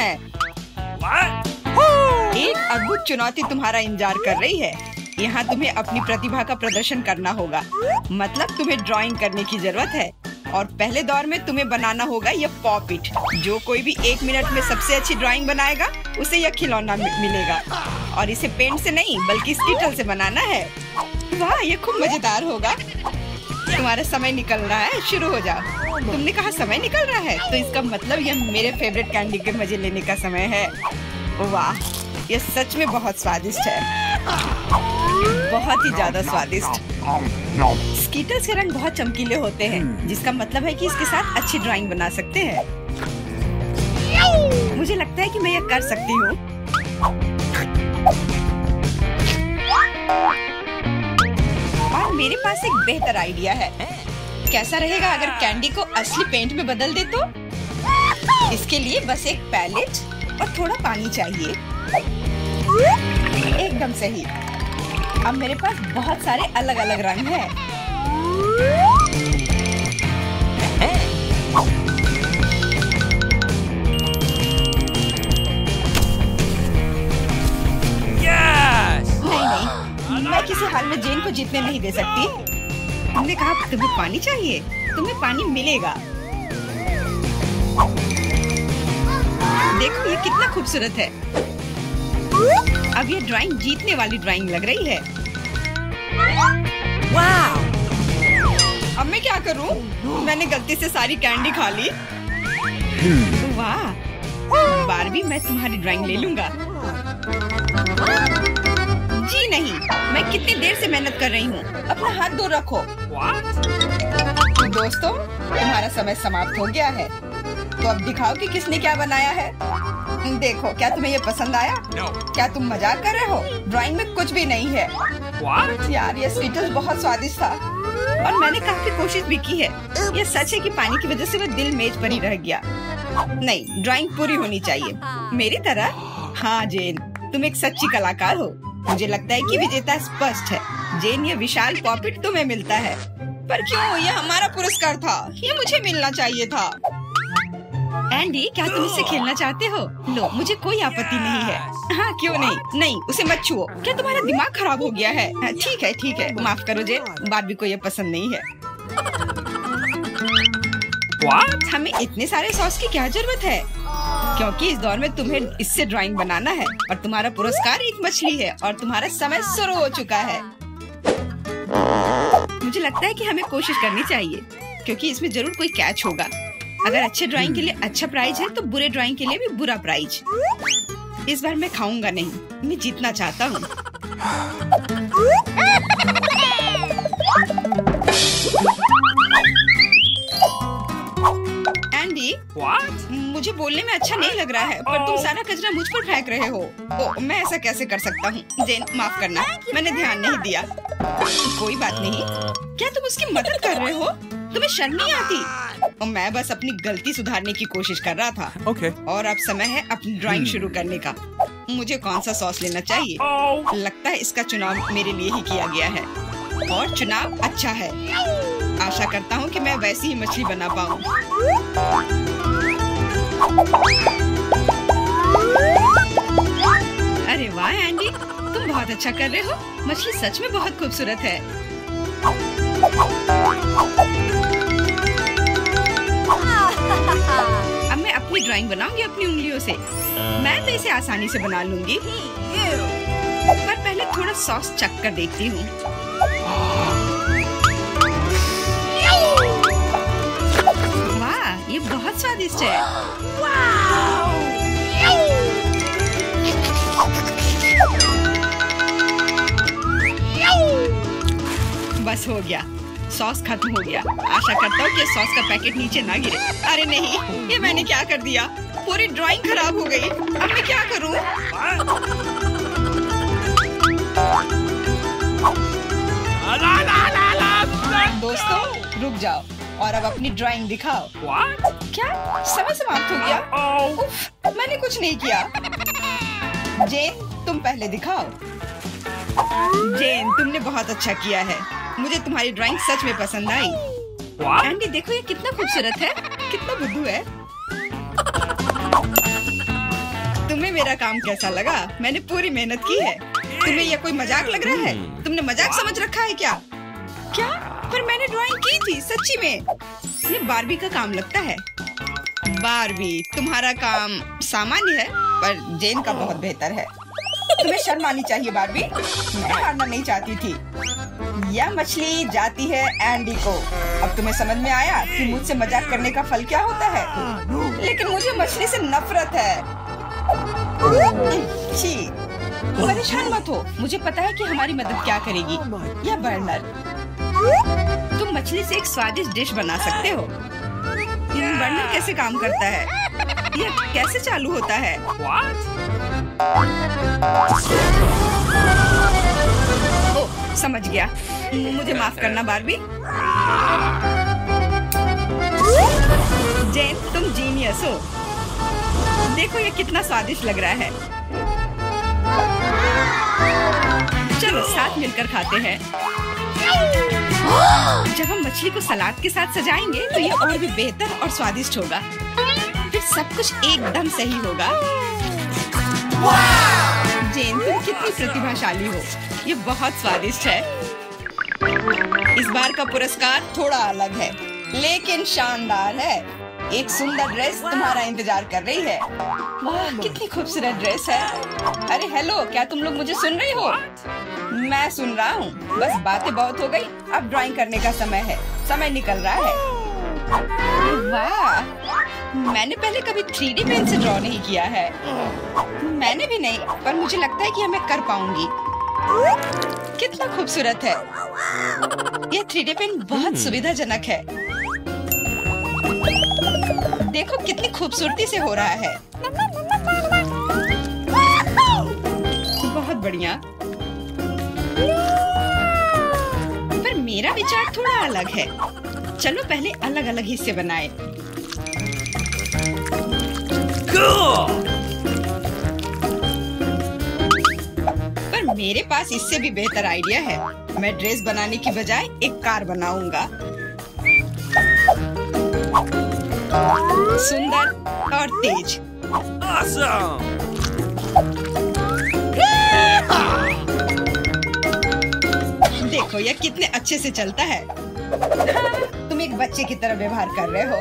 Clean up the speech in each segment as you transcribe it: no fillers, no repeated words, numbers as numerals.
है। एक अद्भुत चुनौती तुम्हारा इंतजार कर रही है। यहाँ तुम्हें अपनी प्रतिभा का प्रदर्शन करना होगा। मतलब तुम्हें ड्राइंग करने की जरूरत है और पहले दौर में तुम्हें बनाना होगा यह पॉपिट। जो कोई भी 1 मिनट में सबसे अच्छी ड्राइंग बनाएगा उसे यह खिलौना मिलेगा। और इसे पेंट से नहीं बल्कि स्कीटल से बनाना है। वाह, ये खूब मजेदार होगा। तुम्हारा समय निकल रहा है, शुरू हो जाओ। तुमने कहा समय निकल रहा है, तो इसका मतलब यह मेरे फेवरेट कैंडी के मजे लेने का समय है। वाह, यह सच में बहुत स्वादिष्ट है, बहुत ही ज्यादा स्वादिष्ट। स्कीटल्स के रंग बहुत चमकीले होते हैं, जिसका मतलब है कि इसके साथ अच्छी ड्राइंग बना सकते हैं। मुझे लगता है कि मैं यह कर सकती हूँ। और मेरे पास एक बेहतर आइडिया है। कैसा रहेगा अगर कैंडी को असली पेंट में बदल दे तो? इसके लिए बस एक पैलेट और थोड़ा पानी चाहिए। एकदम सही। अब मेरे पास बहुत सारे अलग अलग रंग हैं। नहीं, मैं किसी हाल में जेन को जीतने नहीं दे सकती। तुमने कहा तुम्हें पानी चाहिए, तुम्हें पानी मिलेगा। देखो ये कितना खूबसूरत है। अब ये ड्राइंग जीतने वाली ड्राइंग लग रही है। वाह! अब मैं क्या करूं? मैंने गलती से सारी कैंडी खा ली। वाह! बारबी, मैं तुम्हारी ड्राइंग ले लूंगा। जी नहीं, मैं कितनी देर से मेहनत कर रही हूँ। अपना हाथ दूर रखो। दोस्तों, तुम्हारा समय समाप्त हो गया है। तो अब दिखाओ कि किसने क्या बनाया है। देखो, क्या तुम्हें ये पसंद आया? क्या तुम मजाक कर रहे हो? ड्राइंग में कुछ भी नहीं है। यार, ये स्कीटल्स बहुत स्वादिष्ट था और मैंने काफी कोशिश भी की है। ये सच है कि पानी की वजह से वह दिल मेज पर ही रह गया। नहीं, ड्राइंग पूरी होनी चाहिए मेरी तरह। हाँ जेन, तुम एक सच्ची कलाकार हो। मुझे लगता है कि विजेता स्पष्ट है। जेन, ये विशाल पॉपिट तुम्हें मिलता है। पर क्यों? ये हमारा पुरस्कार था, ये मुझे मिलना चाहिए था। एंडी, क्या तुम इससे खेलना चाहते हो? लो, मुझे कोई आपत्ति नहीं है। हाँ, क्यों नहीं? नहीं, उसे मत छुओ। क्या तुम्हारा दिमाग खराब हो गया है? ठीक है, ठीक है, माफ करो जेन, बारबी को ये पसंद नहीं है। हमें इतने सारे सॉस की क्या जरूरत है? क्योंकि इस दौर में तुम्हें इससे ड्राइंग बनाना है और तुम्हारा पुरस्कार एक मछली है और तुम्हारा समय शुरू हो चुका है। मुझे लगता है कि हमें कोशिश करनी चाहिए, क्योंकि इसमें जरूर कोई कैच होगा। अगर अच्छे ड्राइंग के लिए अच्छा प्राइज है तो बुरे ड्राइंग के लिए भी बुरा प्राइज। इस बार मैं खाऊंगा नहीं, मैं जीतना चाहता हूँ। एंडी, मुझे बोलने में अच्छा नहीं लग रहा है, पर तुम सारा कचरा मुझ पर फेंक रहे हो। ओह, मैं ऐसा कैसे कर सकता हूँ? जेन, माफ करना, मैंने ध्यान नहीं दिया। कोई बात नहीं। क्या तुम उसकी मदद कर रहे हो? तुम्हें शर्म नहीं आती? और मैं बस अपनी गलती सुधारने की कोशिश कर रहा था। और अब समय है अपनी ड्राइंग शुरू करने का। मुझे कौन सा सॉस लेना चाहिए? लगता है इसका चुनाव मेरे लिए ही किया गया है और चुनाव अच्छा है। आशा करता हूँ कि मैं वैसी ही मछली बना पाऊँ। अरे वाह एंडी, तुम बहुत अच्छा कर रहे हो। मछली सच में बहुत खूबसूरत है। अब मैं अपनी ड्राइंग बनाऊंगी अपनी उंगलियों से। मैं तो इसे आसानी से बना लूंगी, पर पहले थोड़ा सॉस चख कर देखती हूँ। वाह, ये बहुत स्वादिष्ट है। बस हो गया, सॉस खत्म हो गया। आशा करता हूँ कि सॉस का पैकेट नीचे ना गिरे। अरे नहीं, ये मैंने क्या कर दिया? पूरी ड्राइंग खराब हो गई। अब मैं क्या करूँ? दोस्तों, रुक जाओ और अब अपनी ड्राइंग दिखाओ। क्या समय समाप्त हो गया? उफ, मैंने कुछ नहीं किया। जेन, तुम पहले दिखाओ। जेन, तुमने बहुत अच्छा किया है। मुझे तुम्हारी ड्राइंग सच में पसंद आई। एंडी, देखो ये कितना खूबसूरत है, कितना बुद्धू है। तुम्हें मेरा काम कैसा लगा? मैंने पूरी मेहनत की है। तुम्हें यह कोई मजाक लग रहा है? तुमने मजाक समझ रखा है क्या? क्या? पर मैंने ड्राइंग की थी सच्ची में। ये बारबी का काम लगता है। बारबी, तुम्हारा काम सामान्य है पर जेन का बहुत बेहतर है। तुम्हें शर्म आनी चाहिए बारबी। मैं हारना नहीं चाहती थी। यह मछली जाती है एंडी को। अब तुम्हें समझ में आया कि मुझसे मजाक करने का फल क्या होता है? लेकिन मुझे मछली से नफरत है। छी, परेशान मत हो। मुझे पता है कि हमारी मदद क्या करेगी। यह बर्नर। तुम मछली से एक स्वादिष्ट डिश बना सकते हो। यह बर्नर कैसे काम करता है? यह कैसे चालू होता है? ओह, समझ गया। मुझे माफ करना बारबी। जेन, तुम जीनियस हो। देखो ये कितना स्वादिष्ट लग रहा है। चलो साथ मिलकर खाते हैं। जब हम मछली को सलाद के साथ सजाएंगे तो ये और भी बेहतर और स्वादिष्ट होगा। फिर सब कुछ एकदम सही होगा। जेन, तुम कितनी प्रतिभाशाली हो। ये बहुत स्वादिष्ट है। इस बार का पुरस्कार थोड़ा अलग है लेकिन शानदार है। एक सुंदर ड्रेस तुम्हारा इंतजार कर रही है। वाह, कितनी खूबसूरत ड्रेस है। अरे हेलो, क्या तुम लोग मुझे सुन रही हो? मैं सुन रहा हूँ। बस बातें बहुत हो गई। अब ड्राइंग करने का समय है। समय निकल रहा है। वाह, मैंने पहले कभी 3D पेन से ड्रॉ नहीं किया है। मैंने भी नहीं, पर मुझे लगता है कि मैं कर पाऊंगी। कितना खूबसूरत है। यह 3D पेन बहुत सुविधाजनक है। देखो कितनी खूबसूरती से हो रहा है। बहुत बढ़िया। पर मेरा विचार थोड़ा अलग है। चलो पहले अलग अलग हिस्से बनाएं। पर मेरे पास इससे भी बेहतर आइडिया है। मैं ड्रेस बनाने की बजाय एक कार बनाऊंगा। सुंदर और तेज। Awesome! देखो यह कितने अच्छे से चलता है। तुम एक बच्चे की तरह व्यवहार कर रहे हो।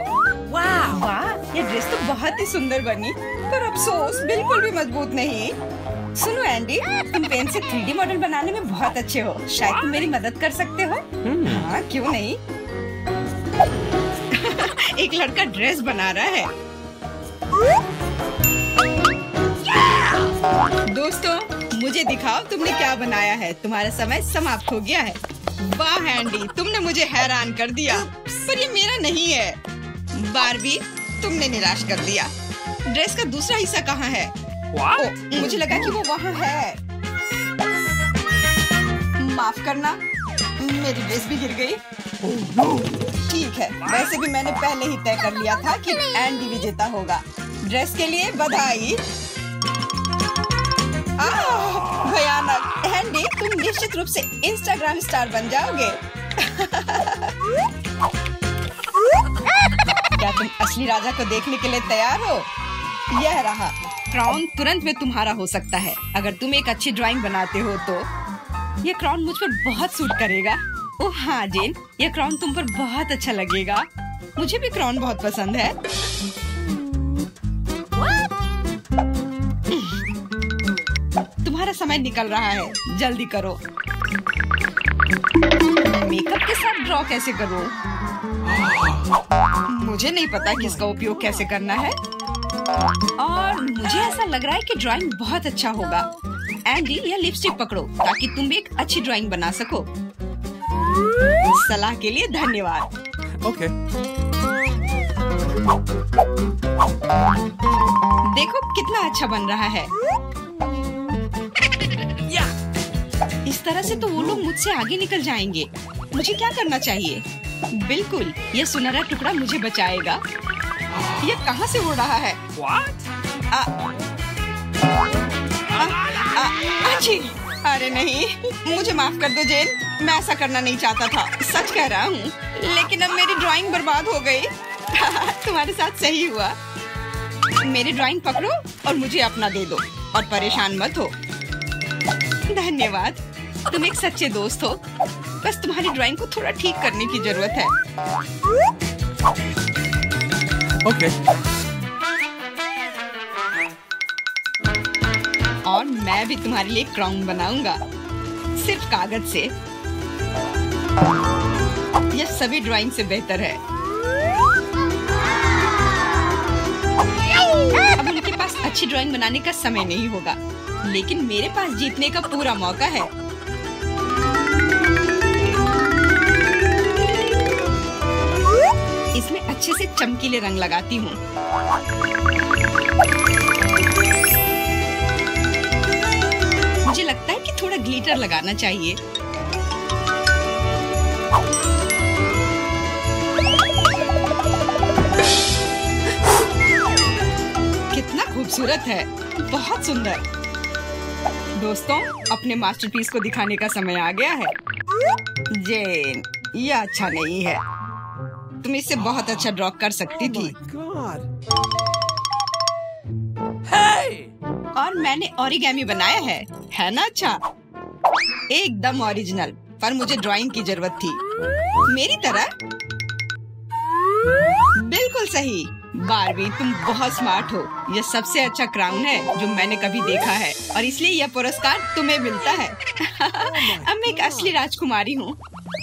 वाह वाह, ये ड्रेस तो बहुत ही सुंदर बनी, पर अफसोस बिल्कुल भी मजबूत नहीं। सुनो एंडी, तुम पेन से 3D मॉडल बनाने में बहुत अच्छे हो। शायद तुम मेरी मदद कर सकते हो। हाँ, क्यों नहीं। एक लड़का ड्रेस बना रहा है। दोस्तों, मुझे दिखाओ तुमने क्या बनाया है। तुम्हारा समय समाप्त हो गया है। वाह एंडी, तुमने मुझे हैरान कर दिया। पर ये मेरा नहीं है। बारबी, तुमने निराश कर दिया। ड्रेस का दूसरा हिस्सा कहाँ है? ओह, मुझे लगा कि वो वहाँ है। माफ करना, मेरी ड्रेस भी गिर गई। ठीक है, वैसे भी मैंने पहले ही तय कर लिया था कि एंडी विजेता होगा। ड्रेस के लिए बधाई। भयानक। एंडी, तुम निश्चित रूप से इंस्टाग्राम स्टार बन जाओगे। क्या तुम असली राजा को देखने के लिए तैयार हो? यह रहा क्राउन। तुरंत में तुम्हारा हो सकता है अगर तुम एक अच्छी ड्राइंग बनाते हो तो। यह क्राउन मुझ पर बहुत सूट करेगा। ओह हाँ जेन, यह क्राउन तुम पर बहुत अच्छा लगेगा। मुझे भी क्राउन बहुत पसंद है। तुम्हारा समय निकल रहा है, जल्दी करो। मेकअप के साथ ड्रॉ कैसे करूं? मुझे नहीं पता कि इसका उपयोग कैसे करना है। और मुझे ऐसा लग रहा है कि ड्राइंग बहुत अच्छा होगा। एंडी, यह लिपस्टिक पकड़ो ताकि तुम भी एक अच्छी ड्राइंग बना सको। सलाह के लिए धन्यवाद। Okay. देखो कितना अच्छा बन रहा है। इस तरह से तो वो लोग मुझसे आगे निकल जाएंगे। मुझे क्या करना चाहिए? बिल्कुल, ये सुनहरा टुकड़ा मुझे बचाएगा। ये कहाँ से उड़ रहा है? अच्छी। अरे नहीं, मुझे माफ कर दो जेन, मैं ऐसा करना नहीं चाहता था। सच कह रहा हूँ, लेकिन अब मेरी ड्राइंग बर्बाद हो गई। तुम्हारे साथ सही हुआ। मेरी ड्राइंग पकड़ो और मुझे अपना दे दो और परेशान मत हो। धन्यवाद, तुम एक सच्चे दोस्त हो। बस तुम्हारी ड्राइंग को थोड़ा ठीक करने की जरूरत है। ओके। और मैं भी तुम्हारे लिए क्राउन बनाऊंगा, सिर्फ कागज से। यह सभी ड्राइंग से बेहतर है। अब उनके पास अच्छी ड्राइंग बनाने का समय नहीं होगा, लेकिन मेरे पास जीतने का पूरा मौका है। इसमें अच्छे से चमकीले रंग लगाती हूँ। मुझे लगता है कि थोड़ा ग्लिटर लगाना चाहिए। कितना खूबसूरत है, बहुत सुंदर। दोस्तों, अपने मास्टरपीस को दिखाने का समय आ गया है। जेन, यह अच्छा नहीं है। तुम इससे बहुत अच्छा ड्रॉ कर सकती थी। और मैंने ओरिगेमी बनाया है ना? अच्छा, एकदम ओरिजिनल। पर मुझे ड्राइंग की जरूरत थी, मेरी तरह। बिल्कुल सही। बारबी, तुम बहुत स्मार्ट हो। यह सबसे अच्छा क्राउन है जो मैंने कभी देखा है, और इसलिए यह पुरस्कार तुम्हें मिलता है। अब मैं एक असली राजकुमारी हूँ,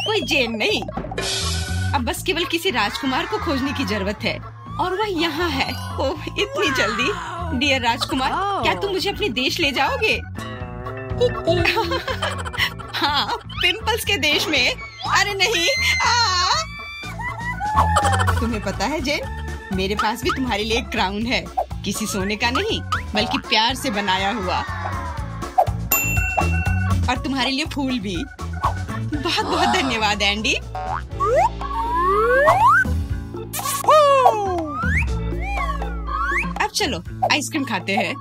कोई जेन नहीं। अब बस केवल किसी राजकुमार को खोजने की जरूरत है, और वह यहाँ है। ओह, इतनी जल्दी। डियर राजकुमार, क्या तुम मुझे अपने देश ले जाओगे? हाँ, पिंपल्स के देश में। अरे नहीं। तुम्हें पता है जेन, मेरे पास भी तुम्हारे लिए एक क्राउन है। किसी सोने का नहीं, बल्कि प्यार से बनाया हुआ। और तुम्हारे लिए फूल भी। बहुत बहुत धन्यवाद एंडी। अब चलो आइसक्रीम खाते हैं।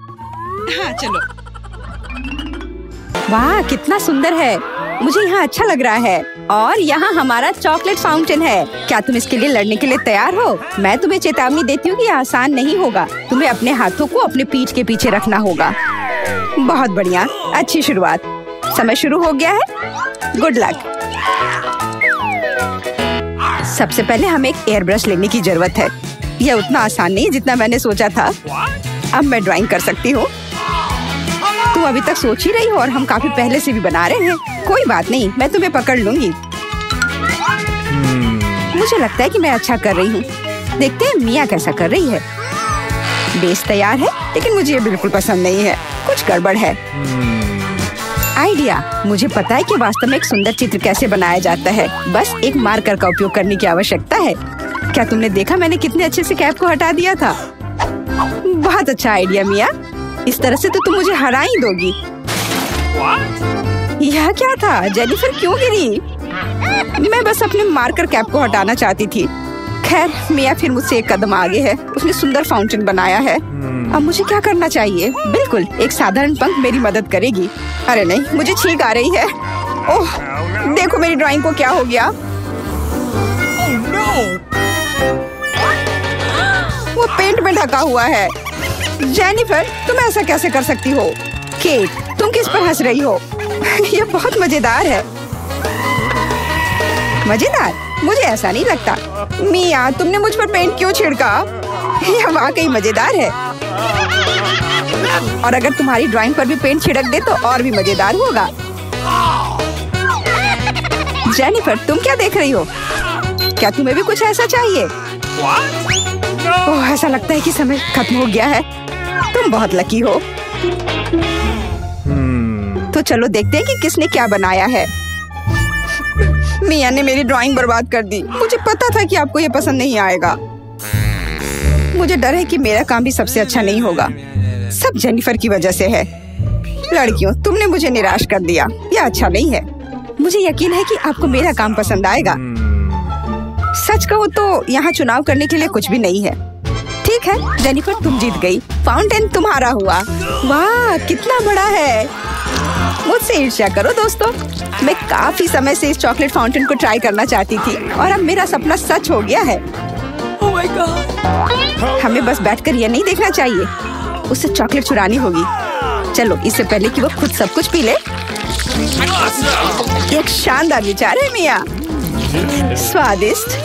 हाँ चलो। वाह, कितना सुंदर है। मुझे यहाँ अच्छा लग रहा है। और यहाँ हमारा चॉकलेट फाउंटेन है। क्या तुम इसके लिए लड़ने के लिए तैयार हो? मैं तुम्हें चेतावनी देती हूँ कि यह आसान नहीं होगा। तुम्हें अपने हाथों को अपने पीठ के पीछे रखना होगा। बहुत बढ़िया, अच्छी शुरुआत। समय शुरू हो गया है। Good luck. सबसे पहले हमें एक एयर ब्रश लेने की जरूरत है। यह उतना आसान नहीं जितना मैंने सोचा था। अब मैं ड्राइंग कर सकती हूँ। तुम अभी तक सोच ही रही हो और हम काफी पहले से भी बना रहे हैं। कोई बात नहीं, मैं तुम्हें पकड़ लूंगी। मुझे लगता है कि मैं अच्छा कर रही हूँ। देखते हैं मिया कैसा कर रही है। बेस तैयार है, लेकिन मुझे ये बिल्कुल पसंद नहीं है। कुछ गड़बड़ है। आइडिया, मुझे पता है कि वास्तव में एक सुंदर चित्र कैसे बनाया जाता है। बस एक मार्कर का उपयोग करने की आवश्यकता है। क्या तुमने देखा मैंने कितने अच्छे से कैप को हटा दिया था? बहुत अच्छा आइडिया मिया। इस तरह से तो तुम मुझे हरा ही दोगी। यह क्या था? जेनिफर क्यों गिरी? मैं बस अपने मार्कर कैप को हटाना चाहती थी। खैर, मिया फिर मुझसे एक कदम आगे है। उसने सुंदर फाउंटेन बनाया है। अब मुझे क्या करना चाहिए? बिल्कुल, एक साधारण पंख मेरी मदद करेगी। अरे नहीं, मुझे छींक आ रही है। ओह, देखो मेरी ड्राइंग को क्या हो गया। वो पेंट में ढका हुआ है। जेनिफर, तुम ऐसा कैसे कर सकती हो? केट, तुम किस पर हंस रही हो? यह बहुत मजेदार है। मजेदार? मुझे ऐसा नहीं लगता। मिया, तुमने मुझ पर पेंट क्यों छिड़का? यह वाकई मजेदार है। और अगर तुम्हारी ड्राइंग पर भी पेंट छिड़क दे तो और भी मजेदार होगा। जेनिफर, तुम क्या देख रही हो? क्या तुम्हें भी कुछ ऐसा चाहिए? ओह, ऐसा लगता है कि समय खत्म हो गया है। तुम बहुत लकी हो। तो चलो देखते हैं कि किसने क्या बनाया है। मिया ने मेरी ड्राइंग बर्बाद कर दी। मुझे पता था कि आपको ये पसंद नहीं आएगा। मुझे डर है कि मेरा काम भी सबसे अच्छा नहीं होगा। सब जेनिफर की वजह से है। लड़कियों, तुमने मुझे निराश कर दिया। यह अच्छा नहीं है। मुझे यकीन है कि आपको मेरा काम पसंद आएगा। सच कहो तो यहाँ चुनाव करने के लिए कुछ भी नहीं है। ठीक है जेनिफर, तुम जीत गई। फाउंटेन तुम्हारा हुआ। वाह, कितना बड़ा है। मुझसे ईर्ष्या करो दोस्तों। मैं काफी समय से इस चॉकलेट फाउंटेन को ट्राई करना चाहती थी और अब मेरा सपना सच हो गया है। हमें बस बैठकर यह नहीं देखना चाहिए, उसे चॉकलेट चुरानी होगी। चलो, इससे पहले कि वो खुद सब कुछ पी ले। एक शानदार विचार है मिया। स्वादिष्ट।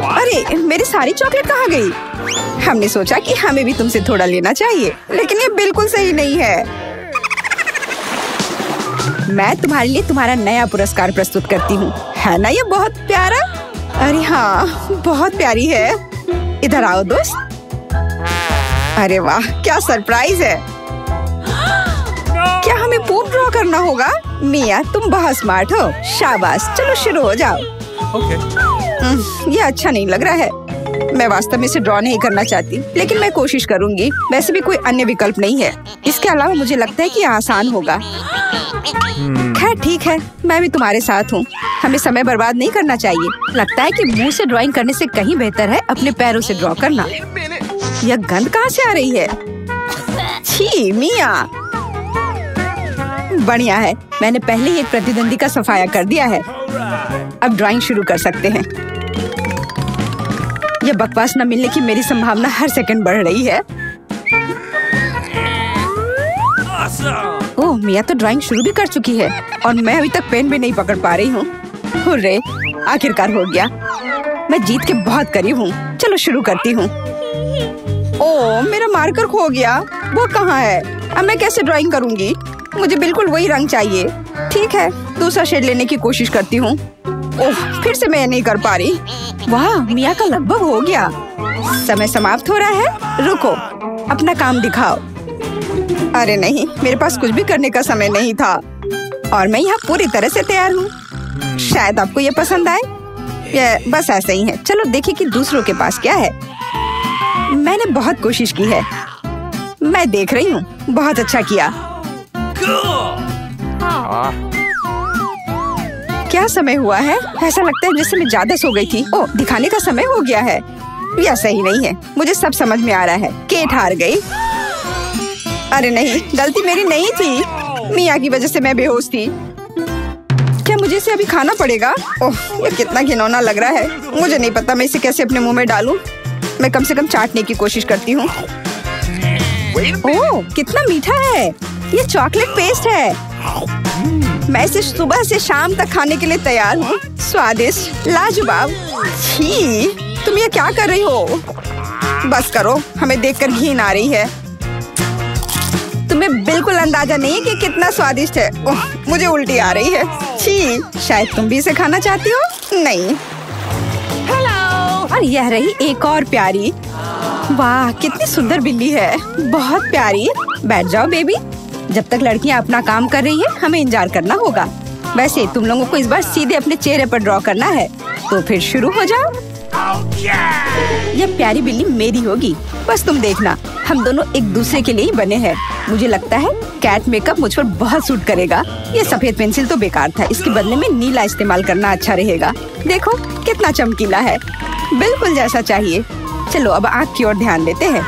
अरे, मेरी सारी चॉकलेट कहाँ गई? हमने सोचा कि हमें भी तुमसे थोड़ा लेना चाहिए, लेकिन ये बिल्कुल सही नहीं है। मैं तुम्हारे लिए तुम्हारा नया पुरस्कार प्रस्तुत करती हूँ। है ना ये बहुत प्यारा? अरे हाँ, बहुत प्यारी है। इधर आओ दोस्त। अरे वाह, क्या सरप्राइज है। क्या हमें पूर्ण ड्रॉ करना होगा? मिया, तुम बहुत स्मार्ट हो। शाबाश, चलो शुरू हो जाओ। ये अच्छा नहीं लग रहा है। मैं वास्तव में इसे ड्रॉ नहीं करना चाहती, लेकिन मैं कोशिश करूंगी। वैसे भी कोई अन्य विकल्प नहीं है। इसके अलावा मुझे लगता है कि ये आसान होगा। खैर ठीक है, मैं भी तुम्हारे साथ हूँ। हमें समय बर्बाद नहीं करना चाहिए। लगता है कि मुंह से ड्राइंग करने से कहीं बेहतर है अपने पैरों से ड्रॉ करना। यह गंध कहाँ से आ रही है? छी मिया। बढ़िया है, मैंने पहले ही एक प्रतिद्वंदी का सफाया कर दिया है। अब ड्राइंग शुरू कर सकते हैं। यह बकवास न मिलने की मेरी संभावना हर सेकंड बढ़ रही है। ओह, मिया तो ड्राइंग शुरू भी कर चुकी है और मैं अभी तक पेन भी नहीं पकड़ पा रही हूँ। हुर्रे, आखिरकार हो गया। मैं जीत के बहुत करीब हूँ। चलो शुरू करती हूँ। ओह, मेरा मार्कर खो गया। वो कहाँ है? अब मैं कैसे ड्राइंग करूँगी? मुझे बिल्कुल वही रंग चाहिए। ठीक है, दूसरा शेड लेने की कोशिश करती हूँ। ओह, फिर से मैं नहीं कर पा रही। वाह, मिया का लगभग हो गया। समय समाप्त हो रहा है। रुको, अपना काम दिखाओ। अरे नहीं, मेरे पास कुछ भी करने का समय नहीं था और मैं यहाँ पूरी तरह से तैयार हूँ। शायद आपको ये पसंद आए। ये बस ऐसा ही है। चलो देखिए कि दूसरों के पास क्या है। मैंने बहुत कोशिश की है। मैं देख रही हूँ। बहुत अच्छा किया। क्या समय हुआ है? ऐसा लगता है जैसे मैं ज्यादा सो गई थी। ओह, दिखाने का समय हो गया है। यह सही नहीं है। मुझे सब समझ में आ रहा है। केट हार गई। अरे नहीं, गलती मेरी नहीं थी। मिया की वजह से मैं बेहोश थी। क्या मुझे इसे अभी खाना पड़ेगा? ओह, ये कितना घिनौना लग रहा है। मुझे नहीं पता मैं इसे कैसे अपने मुंह में डालूं। मैं कम से कम चाटने की कोशिश करती हूँ। ओह, कितना मीठा है। ये चॉकलेट पेस्ट है। मैं इसे सुबह से शाम तक खाने के लिए तैयार हूँ। स्वादिष्ट, लाजवाब। छी, तुम ये क्या कर रही हो? बस करो, हमें देखकर घिन आ रही है। तुम्हें बिल्कुल अंदाजा नहीं है कि कितना स्वादिष्ट है। ओह, मुझे उल्टी आ रही है। छी, शायद तुम भी इसे खाना चाहती हो? नहीं। और यह रही एक और प्यारी। वाह, कितनी सुंदर बिल्ली है। बहुत प्यारी। बैठ जाओ बेबी। जब तक लड़कियां अपना काम कर रही हैं, हमें इंतजार करना होगा। वैसे तुम लोगों को इस बार सीधे अपने चेहरे पर ड्रॉ करना है, तो फिर शुरू हो जाओ। यह प्यारी बिल्ली मेरी होगी। बस तुम देखना, हम दोनों एक दूसरे के लिए ही बने हैं। मुझे लगता है कैट मेकअप मुझ पर बहुत सूट करेगा। ये सफेद पेंसिल तो बेकार था। इसके बदले में नीला इस्तेमाल करना अच्छा रहेगा। देखो कितना चमकीला है। बिल्कुल जैसा चाहिए। चलो अब आँख की ओर ध्यान देते हैं।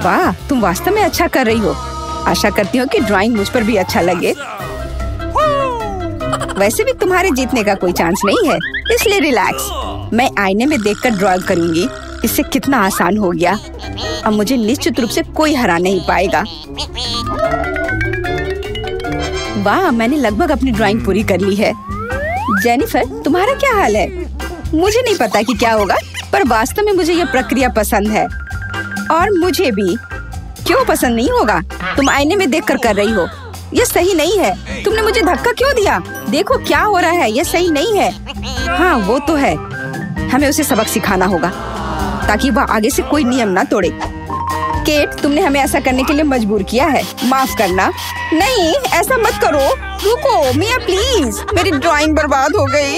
वाह, तुम वास्तव में अच्छा कर रही हो। आशा करती हूँ कि ड्राइंग मुझ पर भी अच्छा लगे। वैसे भी तुम्हारे जीतने का कोई चांस नहीं है, इसलिए रिलैक्स। मैं आईने में देखकर ड्रॉ करूंगी। इससे कितना आसान हो गया। अब मुझे निश्चित रूप से कोई हरा नहीं पाएगा। वाह, मैंने लगभग अपनी ड्राइंग पूरी कर ली है। जेनिफर, तुम्हारा क्या हाल है? मुझे नहीं पता कि क्या होगा, पर वास्तव में मुझे यह प्रक्रिया पसंद है। और मुझे भी। क्यों पसंद नहीं होगा? तुम आईने में देखकर कर रही हो। यह सही नहीं है। तुमने मुझे धक्का क्यों दिया? देखो क्या हो रहा है। यह सही नहीं है। हाँ, वो तो है। हमें उसे सबक सिखाना होगा ताकि वह आगे से कोई नियम ना तोड़े। केट, तुमने हमें ऐसा करने के लिए मजबूर किया है। माफ करना। नहीं, ऐसा मत करो। रुको मिया, प्लीज। मेरी ड्राइंग बर्बाद हो गई।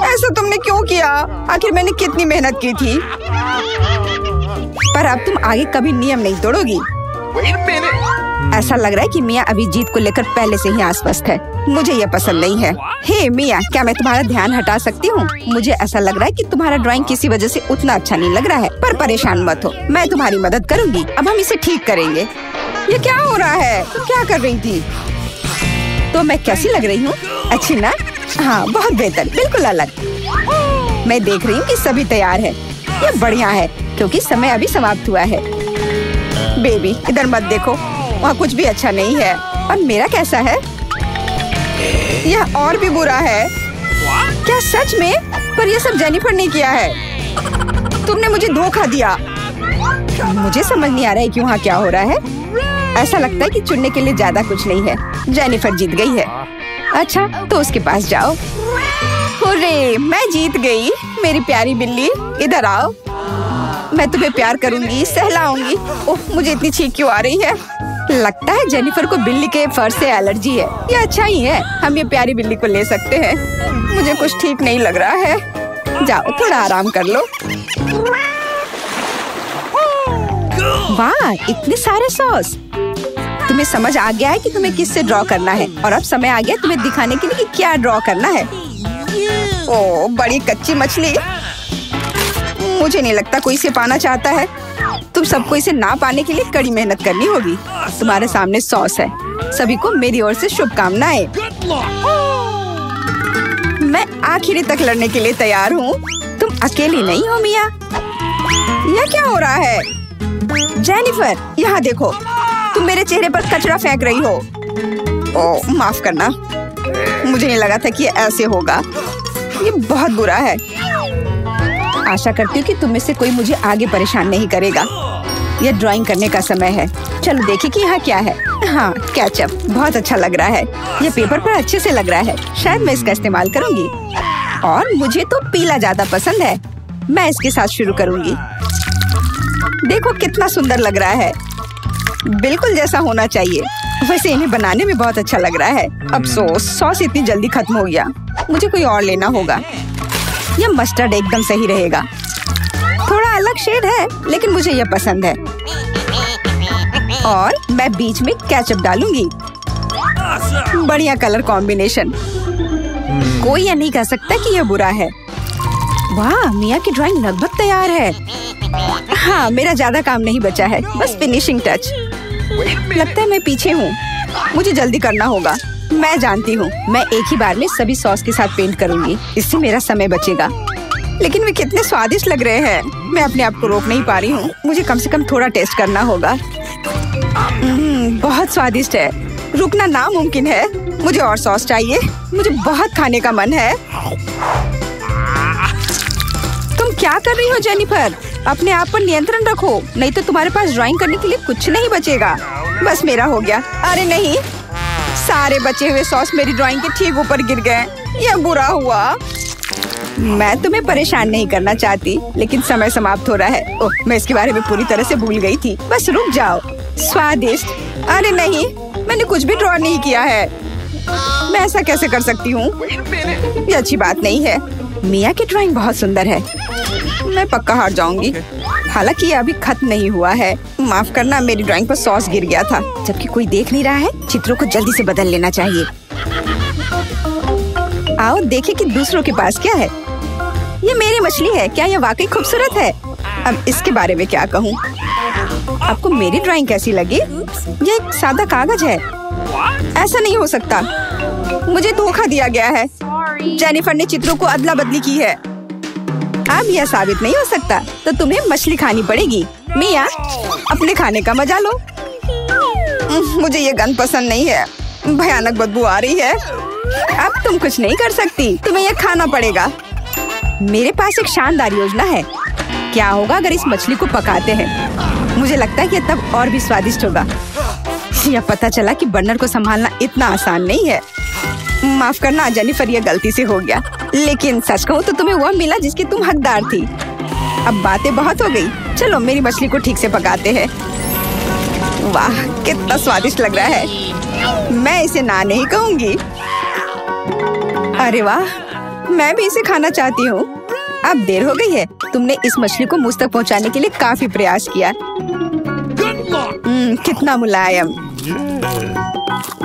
ऐसा तुमने क्यों किया? आखिर मैंने कितनी मेहनत की थी। पर अब तुम आगे कभी नियम नहीं तोड़ोगी। ऐसा लग रहा है कि मिया अभी जीत को लेकर पहले से ही आश्वस्त है। मुझे यह पसंद नहीं है। हे मिया, क्या मैं तुम्हारा ध्यान हटा सकती हूँ? मुझे ऐसा लग रहा है कि तुम्हारा ड्राइंग किसी वजह से उतना अच्छा नहीं लग रहा है, पर परेशान मत हो, मैं तुम्हारी मदद करूँगी। अब हम इसे ठीक करेंगे। ये क्या हो रहा है? तुम क्या कर रही थी? तो मैं कैसी लग रही हूँ? अच्छी ना? हाँ, बहुत बेहतर, बिल्कुल अलग। मैं देख रही हूँ कि सभी तैयार है। ये बढ़िया है क्योंकि समय अभी समाप्त हुआ है। बेबी इधर मत देखो, वहाँ कुछ भी अच्छा नहीं है। और मेरा कैसा है? यह और भी बुरा है। क्या सच में? पर यह सब जेनिफर ने किया है। तुमने मुझे धोखा दिया। मुझे समझ नहीं आ रहा है कि वहाँ क्या हो रहा है। ऐसा लगता है कि चुनने के लिए ज्यादा कुछ नहीं है। जेनिफर जीत गई है। अच्छा तो उसके पास जाओ। हुर्रे, मैं जीत गई। मेरी प्यारी बिल्ली इधर आओ। मैं तुम्हें प्यार करूंगी, सहलाऊंगी। ओह, मुझे इतनी छींक क्यों आ रही है? लगता है जेनिफर को बिल्ली के फर से एलर्जी है। ये अच्छा ही है, हम ये प्यारी बिल्ली को ले सकते हैं। मुझे कुछ ठीक नहीं लग रहा है। जाओ थोड़ा आराम कर लो। वाह, इतने सारे सॉस। तुम्हें समझ आ गया है कि तुम्हें किससे ड्रॉ करना है और अब समय आ गया तुम्हें दिखाने के लिए कि क्या ड्रॉ करना है। ओह, बड़ी कच्ची मछली। मुझे नहीं लगता कोई इसे पाना चाहता है। तुम सबको इसे ना पाने के लिए कड़ी मेहनत करनी होगी। तुम्हारे सामने सॉस है। सभी को मेरी ओर से शुभकामनाएं। मैं आखिरी तक लड़ने के लिए तैयार हूँ। तुम अकेली नहीं हो मिया। यह क्या हो रहा है? जेनिफर, यहाँ देखो। तुम मेरे चेहरे पर कचरा फेंक रही हो। ओह, माफ करना। मुझे नहीं लगा था कि ऐसे होगा। ये बहुत बुरा है। आशा करती हूँ कि तुम में से कोई मुझे आगे परेशान नहीं करेगा। यह ड्राइंग करने का समय है। चलो देखिए कि यहाँ क्या है। हाँ, केचप बहुत अच्छा लग रहा है। यह पेपर पर अच्छे से लग रहा है। शायद मैं इसका इस्तेमाल करूँगी। और मुझे तो पीला ज्यादा पसंद है। मैं इसके साथ शुरू करूँगी। देखो कितना सुंदर लग रहा है। बिल्कुल जैसा होना चाहिए। वैसे इन्हें बनाने में बहुत अच्छा लग रहा है। अफसोस सॉस इतनी जल्दी खत्म हो गया। मुझे कोई और लेना होगा। यह मस्टर्ड एकदम सही रहेगा। थोड़ा अलग शेड है लेकिन मुझे यह पसंद है। और मैं बीच में केचप डालूंगी। बढ़िया कलर कॉम्बिनेशन। कोई यह नहीं कह सकता कि यह बुरा है। वाह, मिया की ड्राइंग लगभग तैयार है। हाँ, मेरा ज्यादा काम नहीं बचा है, बस फिनिशिंग टच। लगता है मैं पीछे हूँ। मुझे जल्दी करना होगा। मैं जानती हूँ, मैं एक ही बार में सभी सॉस के साथ पेंट करूँगी। इससे मेरा समय बचेगा। लेकिन वे कितने स्वादिष्ट लग रहे हैं। मैं अपने आप को रोक नहीं पा रही हूँ। मुझे कम से कम थोड़ा टेस्ट करना होगा। बहुत स्वादिष्ट है। रुकना नामुमकिन है। मुझे और सॉस चाहिए। मुझे बहुत खाने का मन है। तुम क्या कर रही हो जेनिफर? अपने आप पर नियंत्रण रखो, नहीं तो तुम्हारे पास ड्राइंग करने के लिए कुछ नहीं बचेगा। बस मेरा हो गया। अरे नहीं, सारे बचे हुए सॉस मेरी ड्राइंग के ठीक ऊपर गिर गए। यह बुरा हुआ। मैं तुम्हें परेशान नहीं करना चाहती, लेकिन समय समाप्त हो रहा है। ओह, मैं इसके बारे में पूरी तरह से भूल गई थी। बस रुक जाओ। स्वादिष्ट। अरे नहीं, मैंने कुछ भी ड्रॉ नहीं किया है। मैं ऐसा कैसे कर सकती हूँ? ये अच्छी बात नहीं है। मिया की ड्राइंग बहुत सुंदर है। मैं पक्का हार जाऊंगी। हालांकि ये अभी खत्म नहीं हुआ है। माफ करना, मेरी ड्राइंग पर सॉस गिर गया था। जबकि कोई देख नहीं रहा है, चित्रों को जल्दी से बदल लेना चाहिए। आओ देखें कि दूसरों के पास क्या है। ये मेरी मछली है। क्या यह वाकई खूबसूरत है? अब इसके बारे में क्या कहूँ? आपको मेरी ड्राइंग कैसी लगी? ये एक सादा कागज है। ऐसा नहीं हो सकता। मुझे धोखा दिया गया है। जेनिफर ने चित्रों को अदला बदली की है। अब यह साबित नहीं हो सकता, तो तुम्हें मछली खानी पड़ेगी। मिया, अपने खाने का मजा लो। मुझे ये गंध पसंद नहीं है। भयानक बदबू आ रही है। अब तुम कुछ नहीं कर सकती। तुम्हें यह खाना पड़ेगा। मेरे पास एक शानदार योजना है। क्या होगा अगर इस मछली को पकाते हैं? मुझे लगता है कि तब और भी स्वादिष्ट होगा। यह पता चला कि बर्नर को संभालना इतना आसान नहीं है। माफ करना जेनिफर, यह गलती से हो गया। लेकिन सच कहूँ तो तुम्हें वह मिला जिसकी तुम हकदार थी। अब बातें बहुत हो गई। चलो मेरी मछली को ठीक से पकाते हैं। वाह, कितना स्वादिष्ट लग रहा है। मैं इसे ना नहीं कहूँगी। अरे वाह, मैं भी इसे खाना चाहती हूँ। अब देर हो गई है। तुमने इस मछली को मुझ तक पहुँचाने के लिए काफी प्रयास किया। कितना मुलायम।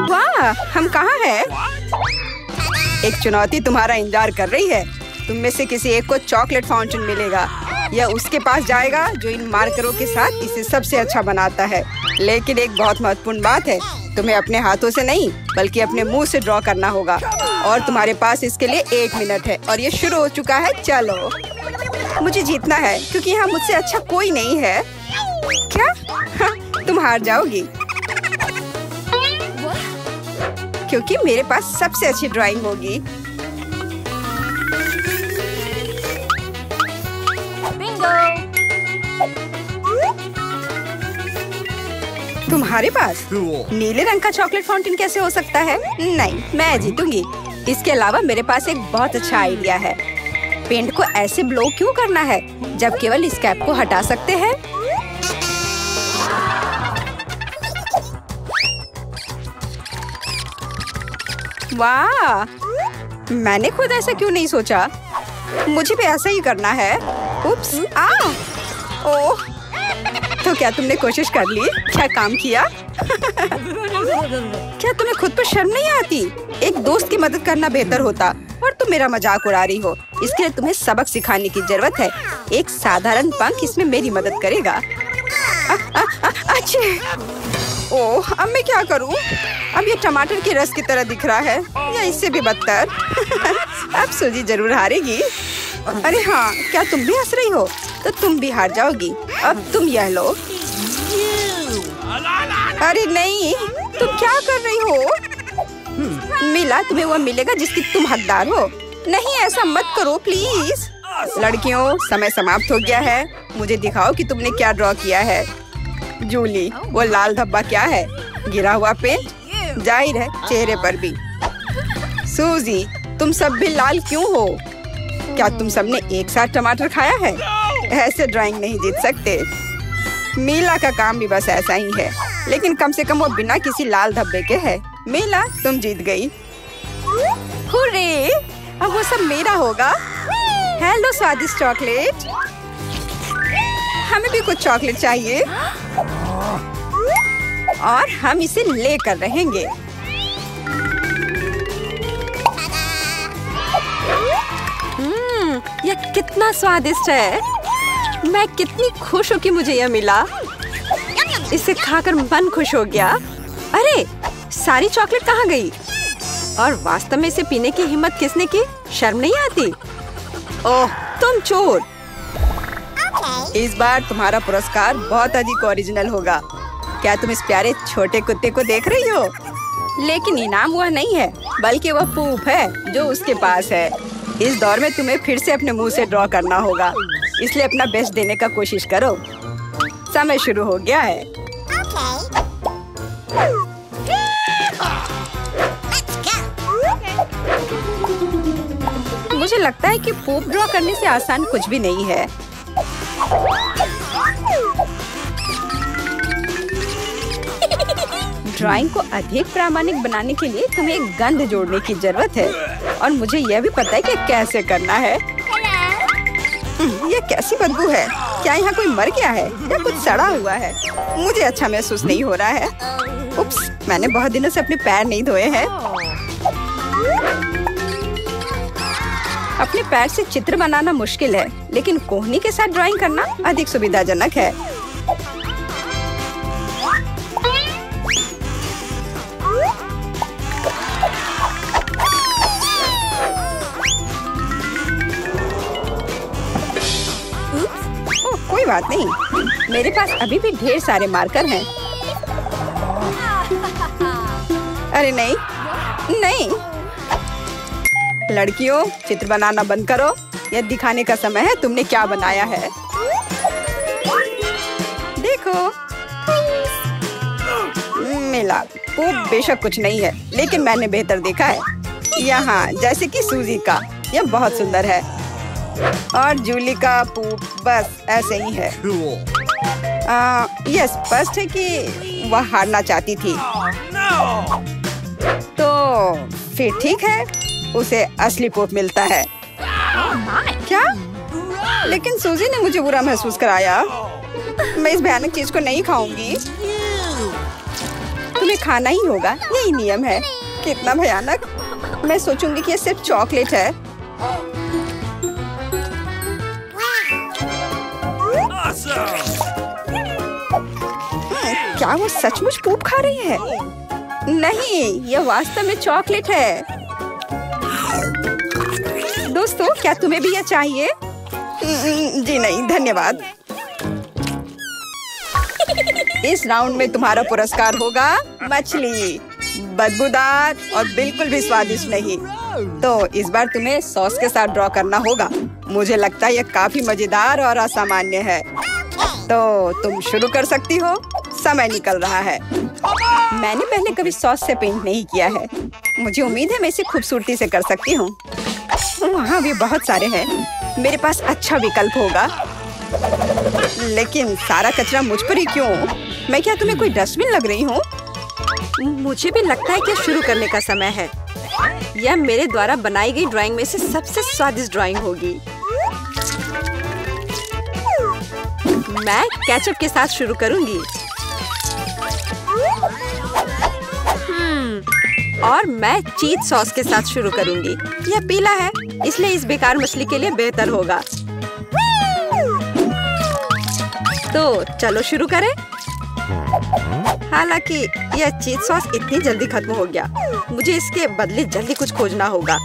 वाह, हम कहाँ हैं? एक चुनौती तुम्हारा इंतजार कर रही है। तुम में से किसी एक को चॉकलेट फाउंटेन मिलेगा। यह उसके पास जाएगा जो इन मार्करों के साथ इसे सबसे अच्छा बनाता है। लेकिन एक बहुत महत्वपूर्ण बात है, तुम्हें अपने हाथों से नहीं बल्कि अपने मुंह से ड्रॉ करना होगा और तुम्हारे पास इसके लिए 1 मिनट है और ये शुरू हो चुका है। चलो, मुझे जीतना है क्योंकि यहाँ मुझसे अच्छा कोई नहीं है। क्या? हाँ, तुम हार जाओगी क्योंकि मेरे पास सबसे अच्छी ड्राइंग होगी। तुम्हारे पास नीले रंग का चॉकलेट फाउंटेन कैसे हो सकता है? नहीं, मैं जीतूंगी। इसके अलावा मेरे पास एक बहुत अच्छा आइडिया है। पेंट को ऐसे ब्लो क्यों करना है जब केवल इस कैप को हटा सकते हैं? वाह, मैंने खुद ऐसा क्यों नहीं सोचा? मुझे भी ऐसा ही करना है। उप्स, ओह, तो क्या तुमने कोशिश कर ली? क्या काम किया? क्या तुम्हें खुद पर शर्म नहीं आती? एक दोस्त की मदद करना बेहतर होता और तुम मेरा मजाक उड़ा रही हो। इसके लिए तुम्हें सबक सिखाने की जरूरत है। एक साधारण पंख इसमें मेरी मदद करेगा। अच्छे, ओह, अब मैं क्या करूं? अब ये टमाटर के रस की तरह दिख रहा है या इससे भी बदतर। अब सूजी जरूर हारेगी। अरे हाँ, क्या तुम भी हंस रही हो? तो तुम भी हार जाओगी। अब तुम यह लो। अरे नहीं, तुम क्या कर रही हो? मिला, तुम्हें वो मिलेगा जिसकी तुम हकदार हो। नहीं, ऐसा मत करो प्लीज। लड़कियों, समय समाप्त हो गया है। मुझे दिखाओ कि तुमने क्या ड्रॉ किया है। जूली, वो लाल धब्बा क्या है? गिरा हुआ पेंट? जाहिर है, चेहरे पर भी। सूजी, तुम सब भी लाल क्यों हो? क्या तुम सबने एक साथ टमाटर खाया है? ऐसे ड्राइंग नहीं जीत सकते। मीला का काम भी बस ऐसा ही है, लेकिन कम से कम वो बिना किसी लाल धब्बे के है। मीला, तुम जीत गई। हुर्रे! अब वो सब मेरा होगा। हेलो स्वादिष्ट चॉकलेट, हमें भी कुछ चॉकलेट चाहिए और हम इसे लेकर रहेंगे। यह कितना स्वादिष्ट है। मैं कितनी खुश हूँ कि मुझे यह मिला। इसे खाकर मन खुश हो गया। अरे, सारी चॉकलेट कहाँ गई? और वास्तव में इसे पीने की हिम्मत किसने की? शर्म नहीं आती? ओह, तुम चोर। इस बार तुम्हारा पुरस्कार बहुत अधिक ओरिजिनल होगा। क्या तुम इस प्यारे छोटे कुत्ते को देख रही हो? लेकिन इनाम वह नहीं है, बल्कि वह पूप है जो उसके पास है। इस दौर में तुम्हें फिर से अपने मुंह से ड्रॉ करना होगा, इसलिए अपना बेस्ट देने का कोशिश करो। समय शुरू हो गया है। मुझे लगता है कि पूप ड्रॉ करने से आसान कुछ भी नहीं है। ड्राइंग को अधिक प्रामाणिक बनाने के लिए तुम्हें एक गंध जोड़ने की जरूरत है और मुझे यह भी पता है कि कैसे करना है। यह कैसी बदबू है? क्या यहाँ कोई मर गया है या कुछ सड़ा हुआ है? मुझे अच्छा महसूस नहीं हो रहा है। उप्स, मैंने बहुत दिनों से अपने पैर नहीं धोए हैं। अपने पैर से चित्र बनाना मुश्किल है, लेकिन कोहनी के साथ ड्राइंग करना अधिक सुविधाजनक है। कोई बात नहीं, मेरे पास अभी भी ढेर सारे मार्कर हैं। अरे नहीं, नहीं। लड़कियों, चित्र बनाना बंद करो। यह दिखाने का समय है तुमने क्या बनाया है। देखो, मिला। वो बेशक कुछ नहीं है, लेकिन मैंने बेहतर देखा है। यहाँ जैसे कि सूजी का, यह बहुत सुंदर है। और जूली का पूप बस ऐसे ही है। यह स्पष्ट है कि वह हारना चाहती थी। तो फिर ठीक है, उसे असली पूप मिलता है। क्या? लेकिन सूजी ने मुझे बुरा महसूस कराया। मैं इस भयानक चीज को नहीं खाऊंगी। तुम्हें खाना ही होगा, यही नियम है। कितना भयानक। मैं सोचूंगी कि यह सिर्फ चॉकलेट है। क्या वो सचमुच पूप खा रही है? नहीं, यह वास्तव में चॉकलेट है। दोस्तों, क्या तुम्हें भी यह चाहिए? जी नहीं, धन्यवाद। इस राउंड में तुम्हारा पुरस्कार होगा मछली, बदबूदार और बिल्कुल भी स्वादिष्ट नहीं। तो इस बार तुम्हें सॉस के साथ ड्रॉ करना होगा। मुझे लगता है यह काफी मजेदार और असामान्य है। तो तुम शुरू कर सकती हो, समय निकल रहा है। मैंने पहले कभी सॉस से पेंट नहीं किया है। मुझे उम्मीद है मैं इसे खूबसूरती से कर सकती हूँ। वहाँ भी बहुत सारे हैं, मेरे पास अच्छा विकल्प होगा। लेकिन सारा कचरा मुझ पर ही क्यों? मैं क्या तुम्हें कोई डस्टबिन लग रही हूँ? मुझे भी लगता है कि शुरू करने का समय है। यह मेरे द्वारा बनाई गई ड्राइंग में से सबसे स्वादिष्ट ड्राइंग होगी। मैं केचप के साथ शुरू करूंगी। और मैं चीज सॉस के साथ शुरू करूंगी। यह पीला है, इसलिए इस बेकार मछली के लिए बेहतर होगा। तो चलो शुरू करें। हालांकि यह चीज सॉस इतनी जल्दी खत्म हो गया, मुझे इसके बदले जल्दी कुछ खोजना होगा।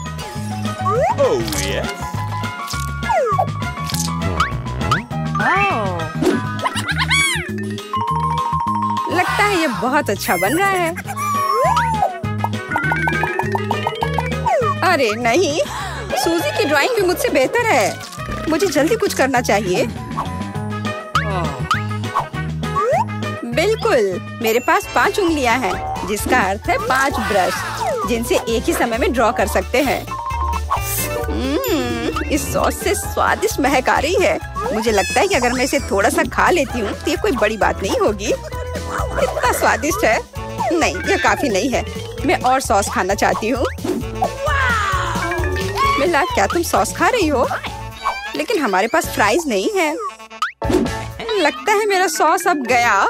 लगता है यह बहुत अच्छा बन रहा है। अरे नहीं, सूजी की ड्राइंग भी मुझसे बेहतर है। मुझे जल्दी कुछ करना चाहिए। बिल्कुल, मेरे पास 5 उंगलियां हैं, जिसका अर्थ है 5 ब्रश, जिनसे एक ही समय में ड्रॉ कर सकते हैं। इस सॉस से स्वादिष्ट महक आ रही है। मुझे लगता है कि अगर मैं इसे थोड़ा सा खा लेती हूँ तो ये कोई बड़ी बात नहीं होगी। इतना स्वादिष्ट है। नहीं, यह काफी नहीं है। मैं और सॉस खाना चाहती हूँ। मिला, क्या तुम सॉस खा रही हो? लेकिन हमारे पास फ्राइज नहीं है। लगता है मेरा सॉस अब गया।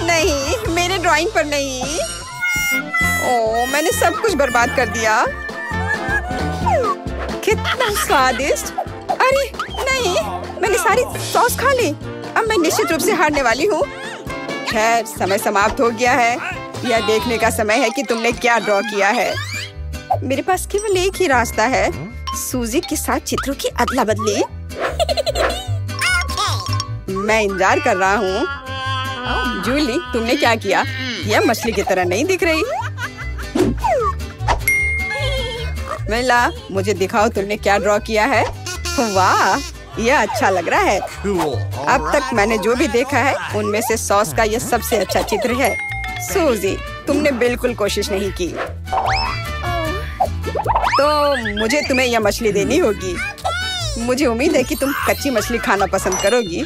नहीं, मेरे ड्राइंग पर नहीं। ओह, मैंने सब कुछ बर्बाद कर दिया। कितना स्वादिष्ट। अरे नहीं, मैंने सारी सॉस खा ली। अब मैं निश्चित रूप से हारने वाली हूँ। खैर, समय समाप्त हो गया है। यह देखने का समय है कि तुमने क्या ड्रॉ किया है। मेरे पास केवल एक ही रास्ता है, सूजी के साथ चित्रों की अदला बदली। मैं इंतजार कर रहा हूँ। जूली, तुमने क्या किया? यह मछली की तरह नहीं दिख रही। मिला, मुझे दिखाओ तुमने क्या ड्रॉ किया है। वाह, यह अच्छा लग रहा है। अब तक मैंने जो भी देखा है उनमें से सॉस का यह सबसे अच्छा चित्र है। सूजी, तुमने बिल्कुल कोशिश नहीं की। तो मुझे तुम्हें यह मछली देनी होगी। मुझे उम्मीद है कि तुम कच्ची मछली खाना पसंद करोगी।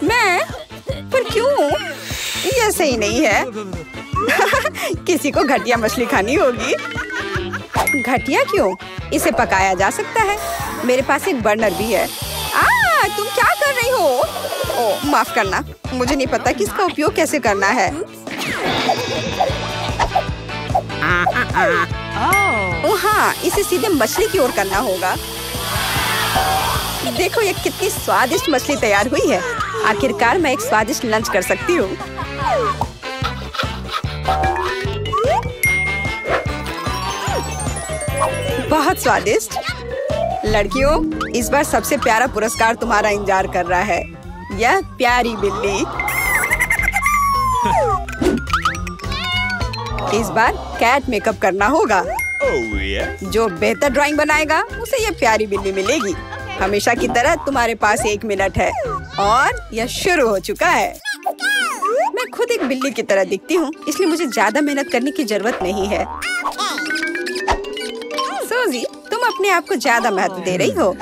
मैं? पर क्यों? यह सही नहीं है। किसी को घटिया मछली खानी होगी। घटिया क्यों? इसे पकाया जा सकता है। मेरे पास एक बर्नर भी है। तुम क्या कर रही हो? ओह, माफ करना, मुझे नहीं पता कि इसका उपयोग कैसे करना है। ओह हाँ, इसे सीधे मछली की ओर करना होगा। देखो ये कितनी स्वादिष्ट मछली तैयार हुई है। आखिरकार मैं एक स्वादिष्ट लंच कर सकती हूँ। बहुत स्वादिष्ट। लड़कियों, इस बार सबसे प्यारा पुरस्कार तुम्हारा इंतजार कर रहा है। यह प्यारी बिल्ली। इस बार कैट मेकअप करना होगा। जो बेहतर ड्राइंग बनाएगा उसे यह प्यारी बिल्ली मिलेगी। हमेशा की तरह तुम्हारे पास 1 मिनट है और यह शुरू हो चुका है। मैं खुद एक बिल्ली की तरह दिखती हूँ, इसलिए मुझे ज्यादा मेहनत करने की जरूरत नहीं है। सूजी, तुम अपने आप को ज्यादा महत्व दे रही हो।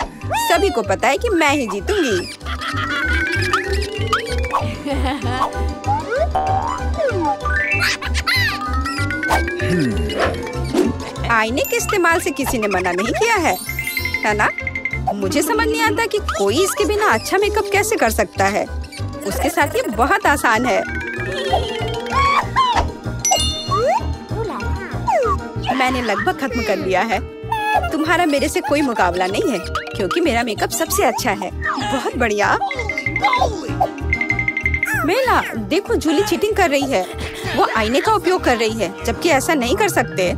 सभी को पता है कि मैं ही जीतूंगी। आईने के इस्तेमाल से किसी ने मना नहीं किया है ना? मुझे समझ नहीं आता कि कोई इसके बिना अच्छा मेकअप कैसे कर सकता है। उसके साथ ये बहुत आसान है। मैंने लगभग खत्म कर लिया है। तुम्हारा मेरे से कोई मुकाबला नहीं है, क्योंकि मेरा मेकअप सबसे अच्छा है। बहुत बढ़िया। मेला, देखो जूली चीटिंग कर रही है। वो आईने का उपयोग कर रही है, जबकि ऐसा नहीं कर सकते।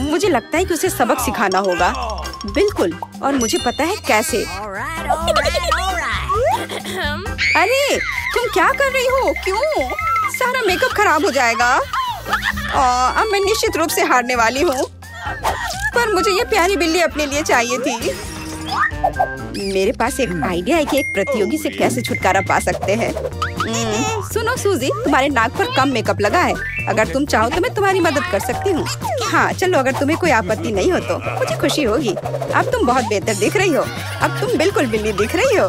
मुझे लगता है कि उसे सबक सिखाना होगा। बिल्कुल, और मुझे पता है कैसे। अरे तुम क्या कर रही हो? क्यों? सारा मेकअप खराब हो जाएगा। अब मैं निश्चित रूप से हारने वाली हूँ, पर मुझे ये प्यारी बिल्ली अपने लिए चाहिए थी। मेरे पास एक आइडिया है कि एक प्रतियोगी से कैसे छुटकारा पा सकते हैं। सुनो सूजी, तुम्हारे नाक पर कम मेकअप लगा है। अगर तुम चाहो तो मैं तुम्हारी मदद कर सकती हूँ। हाँ चलो, अगर तुम्हें कोई आपत्ति नहीं हो तो मुझे खुशी होगी। अब तुम बहुत बेहतर दिख रही हो। अब तुम बिल्कुल बिल्ली दिख रही हो।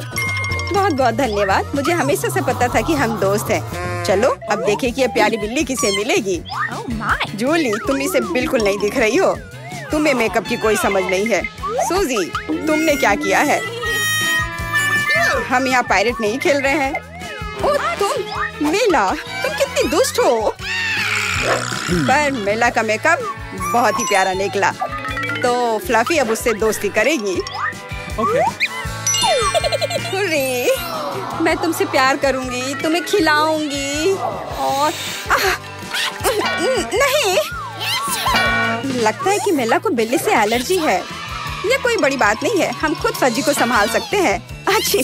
बहुत बहुत धन्यवाद। मुझे हमेशा से पता था कि हम दोस्त हैं। चलो अब देखें कि ये प्यारी बिल्ली किसे मिलेगी। जूली, तुम इसे बिल्कुल नहीं दिख रही हो। तुम्हें मेकअप की कोई समझ नहीं है। सूजी, तुमने क्या किया है? हम यहाँ पायरेट नहीं खेल रहे हैं। ओह तुम मेला, तुम कितनी दुष्ट हो। पर मेला का मेकअप बहुत ही प्यारा निकला, तो फ्लफी अब उससे दोस्ती करेगी। हुर्रे, मैं तुमसे प्यार करूंगी, तुम्हें खिलाऊंगी और नहीं, लगता है कि मेला को बिल्ली से एलर्जी है। ये कोई बड़ी बात नहीं है, हम खुद फजी को संभाल सकते हैं। अच्छी।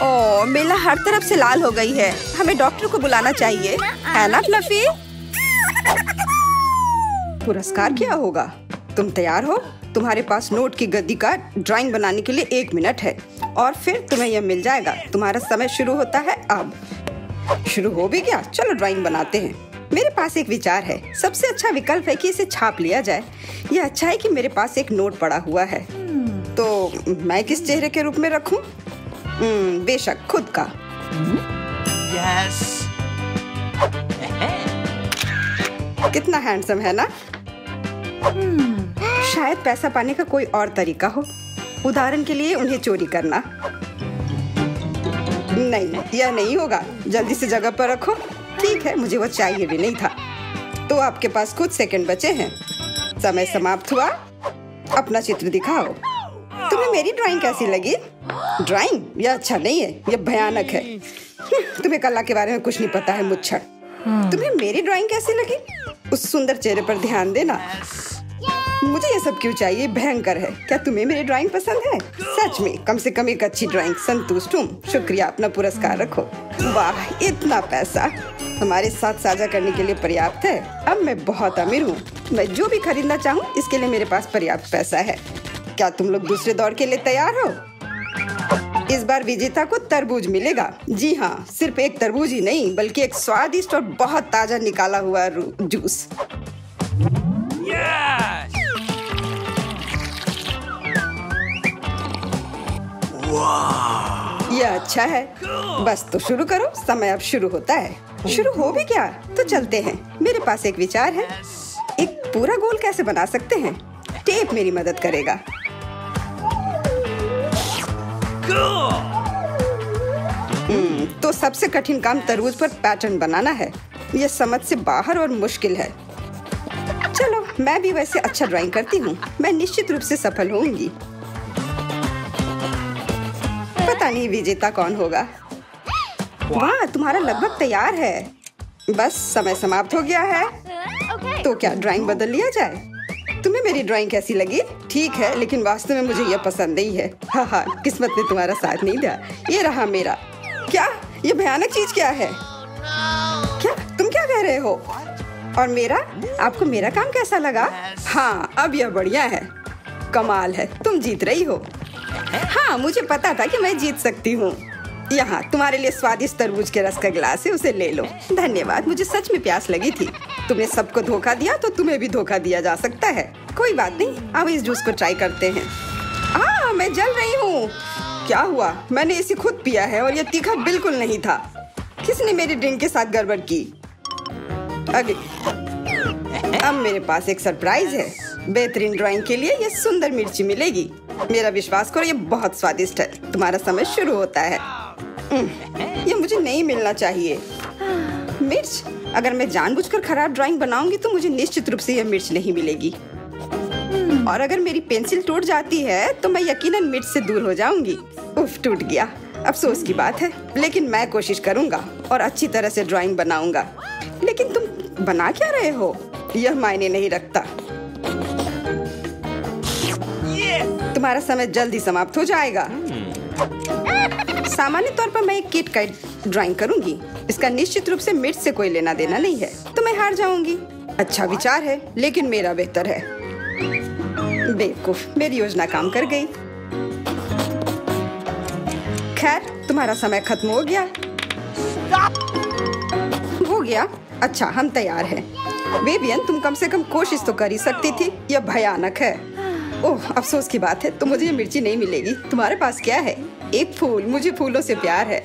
ओह, मेला हर तरफ से लाल हो गई है। हमें डॉक्टर को बुलाना चाहिए, है ना फ्लफी? पुरस्कार क्या होगा? तुम तैयार हो? तुम्हारे पास नोट की गद्दी का ड्राइंग बनाने के लिए 1 मिनट है और फिर तुम्हें यह मिल जाएगा। तुम्हारा समय शुरू होता है अब। शुरू हो भी गया? चलो ड्राइंग बनाते हैं। मेरे पास एक विचार है। सबसे अच्छा विकल्प है कि इसे छाप लिया जाए। यह अच्छा है कि मेरे पास एक नोट पड़ा हुआ है। तो मैं किस चेहरे के रूप में रखूं? बेशक खुद का। Yes. कितना हैंडसम है ना? शायद पैसा पाने का कोई और तरीका हो। उदाहरण के लिए उन्हें चोरी करना। नहीं, यह नहीं होगा। जल्दी से जगह पर रखो। ठीक है, मुझे वो चाहिए भी नहीं था। तो आपके पास कुछ सेकंड बचे हैं। समय समाप्त हुआ। अपना चित्र दिखाओ। तुम्हें मेरी ड्राइंग कैसी लगी? ड्राइंग? यह अच्छा नहीं है, यह भयानक है। तुम्हें कला के बारे में कुछ नहीं पता है मुच्छर। तुम्हें मेरी ड्राइंग कैसी लगी? उस सुंदर चेहरे पर ध्यान देना। मुझे ये सब क्यों चाहिए? भयंकर है। क्या तुम्हें मेरी ड्राइंग पसंद है? सच में, कम से कम एक अच्छी ड्राइंग। संतुष्ट हूँ। शुक्रिया, अपना पुरस्कार रखो। वाह, इतना पैसा हमारे साथ साझा करने के लिए पर्याप्त है। अब मैं बहुत अमीर हूँ। मैं जो भी खरीदना चाहूँ इसके लिए मेरे पास पर्याप्त पैसा है। क्या तुम लोग दूसरे दौर के लिए तैयार हो? इस बार विजेता को तरबूज मिलेगा। जी हाँ, सिर्फ एक तरबूज ही नहीं, बल्कि एक स्वादिष्ट और बहुत ताजा निकाला हुआ जूस। यह अच्छा है। बस तो शुरू करो, समय अब शुरू होता है। शुरू हो भी क्या? तो चलते हैं। मेरे पास एक विचार है। एक पूरा गोल कैसे बना सकते हैं? टेप मेरी मदद करेगा। तो सबसे कठिन काम तरबूज पर पैटर्न बनाना है। यह समझ से बाहर और मुश्किल है। चलो, मैं भी वैसे अच्छा ड्राइंग करती हूँ। मैं निश्चित रूप से सफल होंगी। पता नहीं विजेता कौन होगा। वाह, तुम्हारा लगभग तैयार है। बस समय समाप्त हो गया है। तो क्या ड्राइंग बदल लिया जाए? तुम्हें मेरी ड्राइंग कैसी लगी? ठीक है, लेकिन वास्तव में मुझे यह पसंद नहीं है। हाँ, किस्मत ने तुम्हारा साथ नहीं दिया। ये रहा मेरा। क्या? ये भयानक चीज क्या है? क्या तुम क्या कह रहे हो? और मेरा? आपको मेरा काम कैसा लगा? हाँ, अब यह बढ़िया है। कमाल है, तुम जीत रही हो। हाँ, मुझे पता था कि मैं जीत सकती हूँ। यहाँ तुम्हारे लिए स्वादिष्ट तरबूज के रस का गिलास है, उसे ले लो। धन्यवाद, मुझे सच में प्यास लगी थी। तुमने सबको धोखा दिया तो तुम्हें भी धोखा दिया जा सकता है। कोई बात नहीं, अब इस जूस को ट्राई करते हैं। मैं जल रही हूँ। क्या हुआ? मैंने इसे खुद पिया है और यह तीखा बिल्कुल नहीं था। किसने मेरी ड्रिंक के साथ गड़बड़ की? अब मेरे पास एक सरप्राइज है। बेहतरीन ड्राइंग के लिए ये सुंदर मिर्ची मिलेगी। मेरा विश्वास करो, ये बहुत स्वादिष्ट है। तुम्हारा समय शुरू होता है। ये मुझे नहीं मिलना चाहिए। मिर्च? अगर मैं जानबूझकर खराब ड्राइंग बनाऊंगी तो मुझे निश्चित रूप से यह मिर्च नहीं मिलेगी। और अगर मेरी पेंसिल टूट जाती है तो मैं यकीनन मिर्च से दूर हो जाऊंगी। उफ, टूट गया। अफसोस की बात है, लेकिन मैं कोशिश करूंगा और अच्छी तरह से ड्राइंग बनाऊंगा। लेकिन तुम बना क्या रहे हो? यह मायने नहीं रखता। तुम्हारा समय जल्दी समाप्त हो जाएगा। सामान्य तौर पर मैं एक किट का ड्राइंग करूंगी। इसका निश्चित रूप से मिर्च से कोई लेना देना नहीं है, तो मैं हार जाऊंगी। अच्छा विचार है, लेकिन मेरा बेहतर है। बेवकूफ, मेरी योजना काम कर गई। खैर, तुम्हारा समय खत्म हो गया। हो गया? अच्छा, हम तैयार हैं। विवियन, तुम कम से कम कोशिश तो कर ही सकती थी। यह भयानक है। ओह, अफसोस की बात है, तो मुझे ये मिर्ची नहीं मिलेगी। तुम्हारे पास क्या है? एक फूल। मुझे फूलों से प्यार है।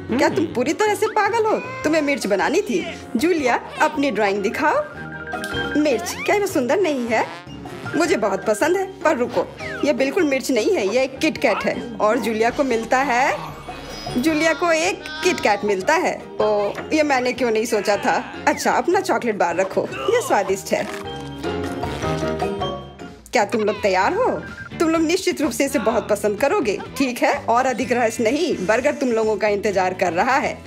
क्या तुम पूरी तरह से पागल हो? तुम्हें मिर्च बनानी थी। जूलिया, अपनी ड्राइंग दिखाओ। मिर्च? क्या वो सुंदर नहीं है? मुझे बहुत पसंद है, पर रुको, ये बिल्कुल मिर्च नहीं है, ये एक किटकैट है। और जूलिया को मिलता है, जूलिया को एक किटकैट मिलता है। ओह, ये मैंने क्यों नहीं सोचा था। अच्छा, अपना चॉकलेट बार रखो, ये स्वादिष्ट है। क्या तुम लोग तैयार हो? तुम लोग निश्चित रूप से इसे बहुत पसंद करोगे, ठीक है? और अधिक रहस्य नहीं, बर्गर तुम लोगों का इंतजार कर रहा है।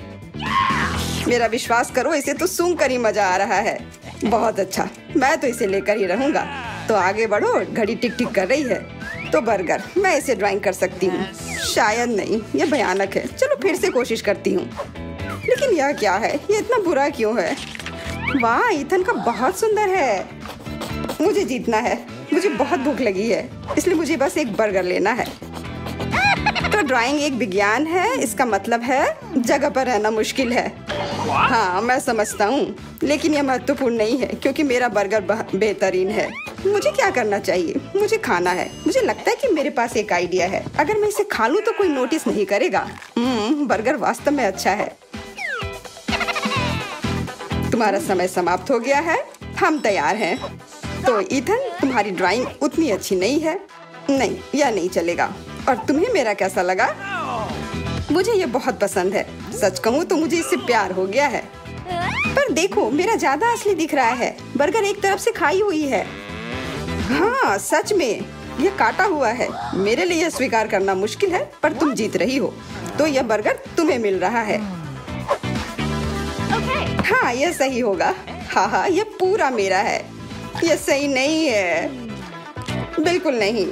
मेरा विश्वास करो, इसे तो सूंघ कर ही मजा आ रहा है। बहुत अच्छा, मैं तो इसे लेकर ही रहूंगा। तो आगे बढ़ो, घड़ी टिक टिक कर रही है। तो बर्गर, मैं इसे ड्राइंग कर सकती हूँ। शायद नहीं, यह भयानक है। चलो फिर से कोशिश करती हूँ। लेकिन यह क्या है? ये इतना बुरा क्यों है? वाह, ईथन का बहुत सुंदर है। मुझे जीतना है। मुझे बहुत भूख लगी है, इसलिए मुझे बस एक बर्गर लेना है। तो ड्राइंग एक विज्ञान है, इसका मतलब है जगह पर रहना मुश्किल है। हाँ, मैं समझता हूँ, लेकिन यह महत्वपूर्ण नहीं है क्योंकि मेरा बर्गर बेहतरीन है। मुझे क्या करना चाहिए? मुझे खाना है। मुझे लगता है कि मेरे पास एक आइडिया है। अगर मैं इसे खा लूँ तो कोई नोटिस नहीं करेगा। बर्गर वास्तव में अच्छा है। तुम्हारा समय समाप्त हो गया है। हम तैयार हैं। तो ईथन, तुम्हारी ड्राइंग उतनी अच्छी नहीं है। नहीं, यह नहीं चलेगा। और तुम्हें मेरा कैसा लगा? मुझे ये बहुत पसंद है। सच कहूँ तो मुझे इससे प्यार हो गया है। पर देखो, मेरा ज्यादा असली दिख रहा है। बर्गर एक तरफ से खाई हुई है। हाँ, सच में यह काटा हुआ है। मेरे लिए यह स्वीकार करना मुश्किल है, पर तुम जीत रही हो, तो यह बर्गर तुम्हें मिल रहा है। हाँ, यह सही होगा। हाँ, यह पूरा मेरा है। यह सही नहीं है, बिल्कुल नहीं।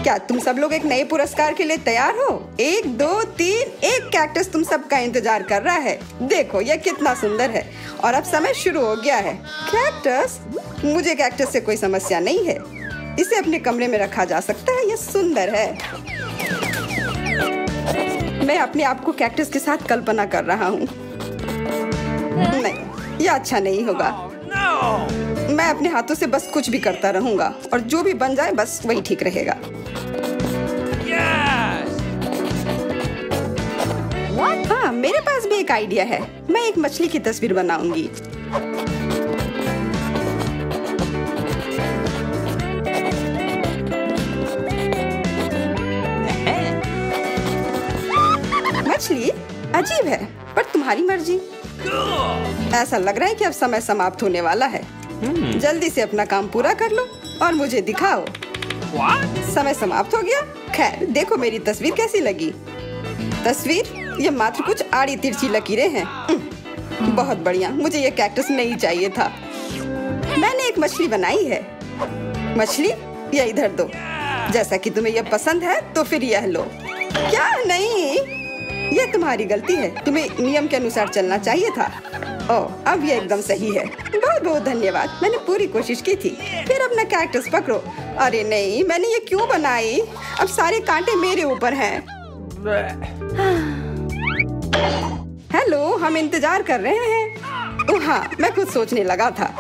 क्या तुम सब लोग एक नए पुरस्कार के लिए तैयार हो? 1, 2, 3, एक कैक्टस तुम सबका इंतजार कर रहा है। देखो, यह कितना सुंदर है। और अब समय शुरू हो गया है। कैक्टस? मुझे कैक्टस से कोई समस्या नहीं है। इसे अपने कमरे में रखा जा सकता है। यह सुंदर है। मैं अपने आप को कैक्टस के साथ कल्पना कर रहा हूँ। नहीं, यह अच्छा नहीं होगा। मैं अपने हाथों से बस कुछ भी करता रहूंगा और जो भी बन जाए बस वही ठीक रहेगा। हाँ, मेरे पास भी एक आइडिया है। मैं एक मछली की तस्वीर बनाऊंगी। मछली अजीब है, पर तुम्हारी मर्जी। ऐसा लग रहा है कि अब समय समाप्त होने वाला है। जल्दी से अपना काम पूरा कर लो और मुझे दिखाओ। समय समाप्त हो गया। खैर, देखो मेरी तस्वीर कैसी लगी। तस्वीर? ये मात्र कुछ आड़ी तिरछी लकीरें हैं। बहुत बढ़िया। मुझे ये कैक्टस नहीं चाहिए था। मैंने एक मछली बनाई है। मछली? यह इधर दो। जैसा कि तुम्हें यह पसंद है तो फिर यह लो। क्या? नहीं, यह तुम्हारी गलती है। तुम्हें नियम के अनुसार चलना चाहिए था। ओह, अब यह एकदम सही है। बहुत बहुत धन्यवाद। मैंने पूरी कोशिश की थी। फिर अपना कैक्टस पकड़ो। अरे नहीं, मैंने ये क्यों बनाई? अब सारे कांटे मेरे ऊपर हैं। हेलो, हम इंतजार कर रहे हैं। ओह हाँ, मैं कुछ सोचने लगा था।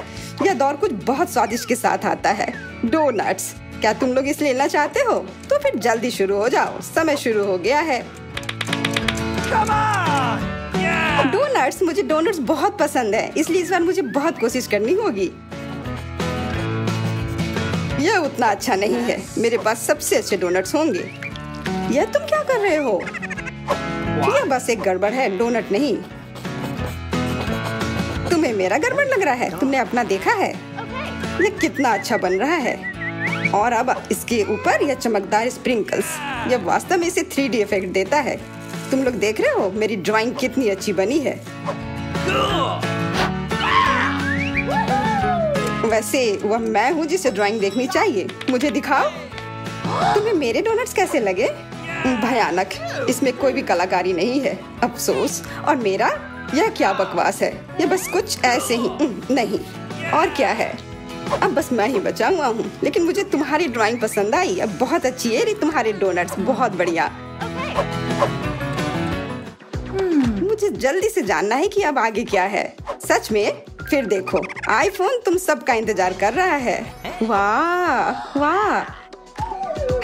यह दौर कुछ बहुत स्वादिष्ट के साथ आता है। डोनट्स। क्या तुम लोग इसे लेना चाहते हो? तो फिर जल्दी शुरू हो जाओ। समय शुरू हो गया है। डोनट्स? मुझे डोनट्स बहुत पसंद है, इसलिए इस बार मुझे बहुत कोशिश करनी होगी। यह उतना अच्छा नहीं है। मेरे पास सबसे अच्छे डोनट्स होंगे। यह तुम क्या कर रहे हो? यह बस एक गड़बड़ है, डोनट नहीं। तुम्हें मेरा गड़बड़ लग रहा है? तुमने अपना देखा है? यह कितना अच्छा बन रहा है। और अब इसके ऊपर यह चमकदार स्प्रिंकल्स। यह वास्तव में इसे 3D इफेक्ट देता है। तुम लोग देख रहे हो मेरी ड्राइंग कितनी अच्छी बनी है। वैसे वह मैं हूँ जिसे ड्राइंग देखनी चाहिए। मुझे दिखाओ, तुम्हें मेरे डोनट्स कैसे लगे? भयानक, इसमें कोई भी कलाकारी नहीं है। अफसोस। और मेरा, यह क्या बकवास है। यह बस कुछ ऐसे ही नहीं। और क्या है? अब बस मैं ही बचा हुआ हूँ। लेकिन मुझे तुम्हारी ड्राइंग पसंद आई। अब बहुत अच्छी है तुम्हारे डोनट्स, बहुत बढ़िया। मुझे जल्दी से जानना है कि अब आगे क्या है। सच में? फिर देखो, आईफोन तुम सबका इंतजार कर रहा है। वाह वाह।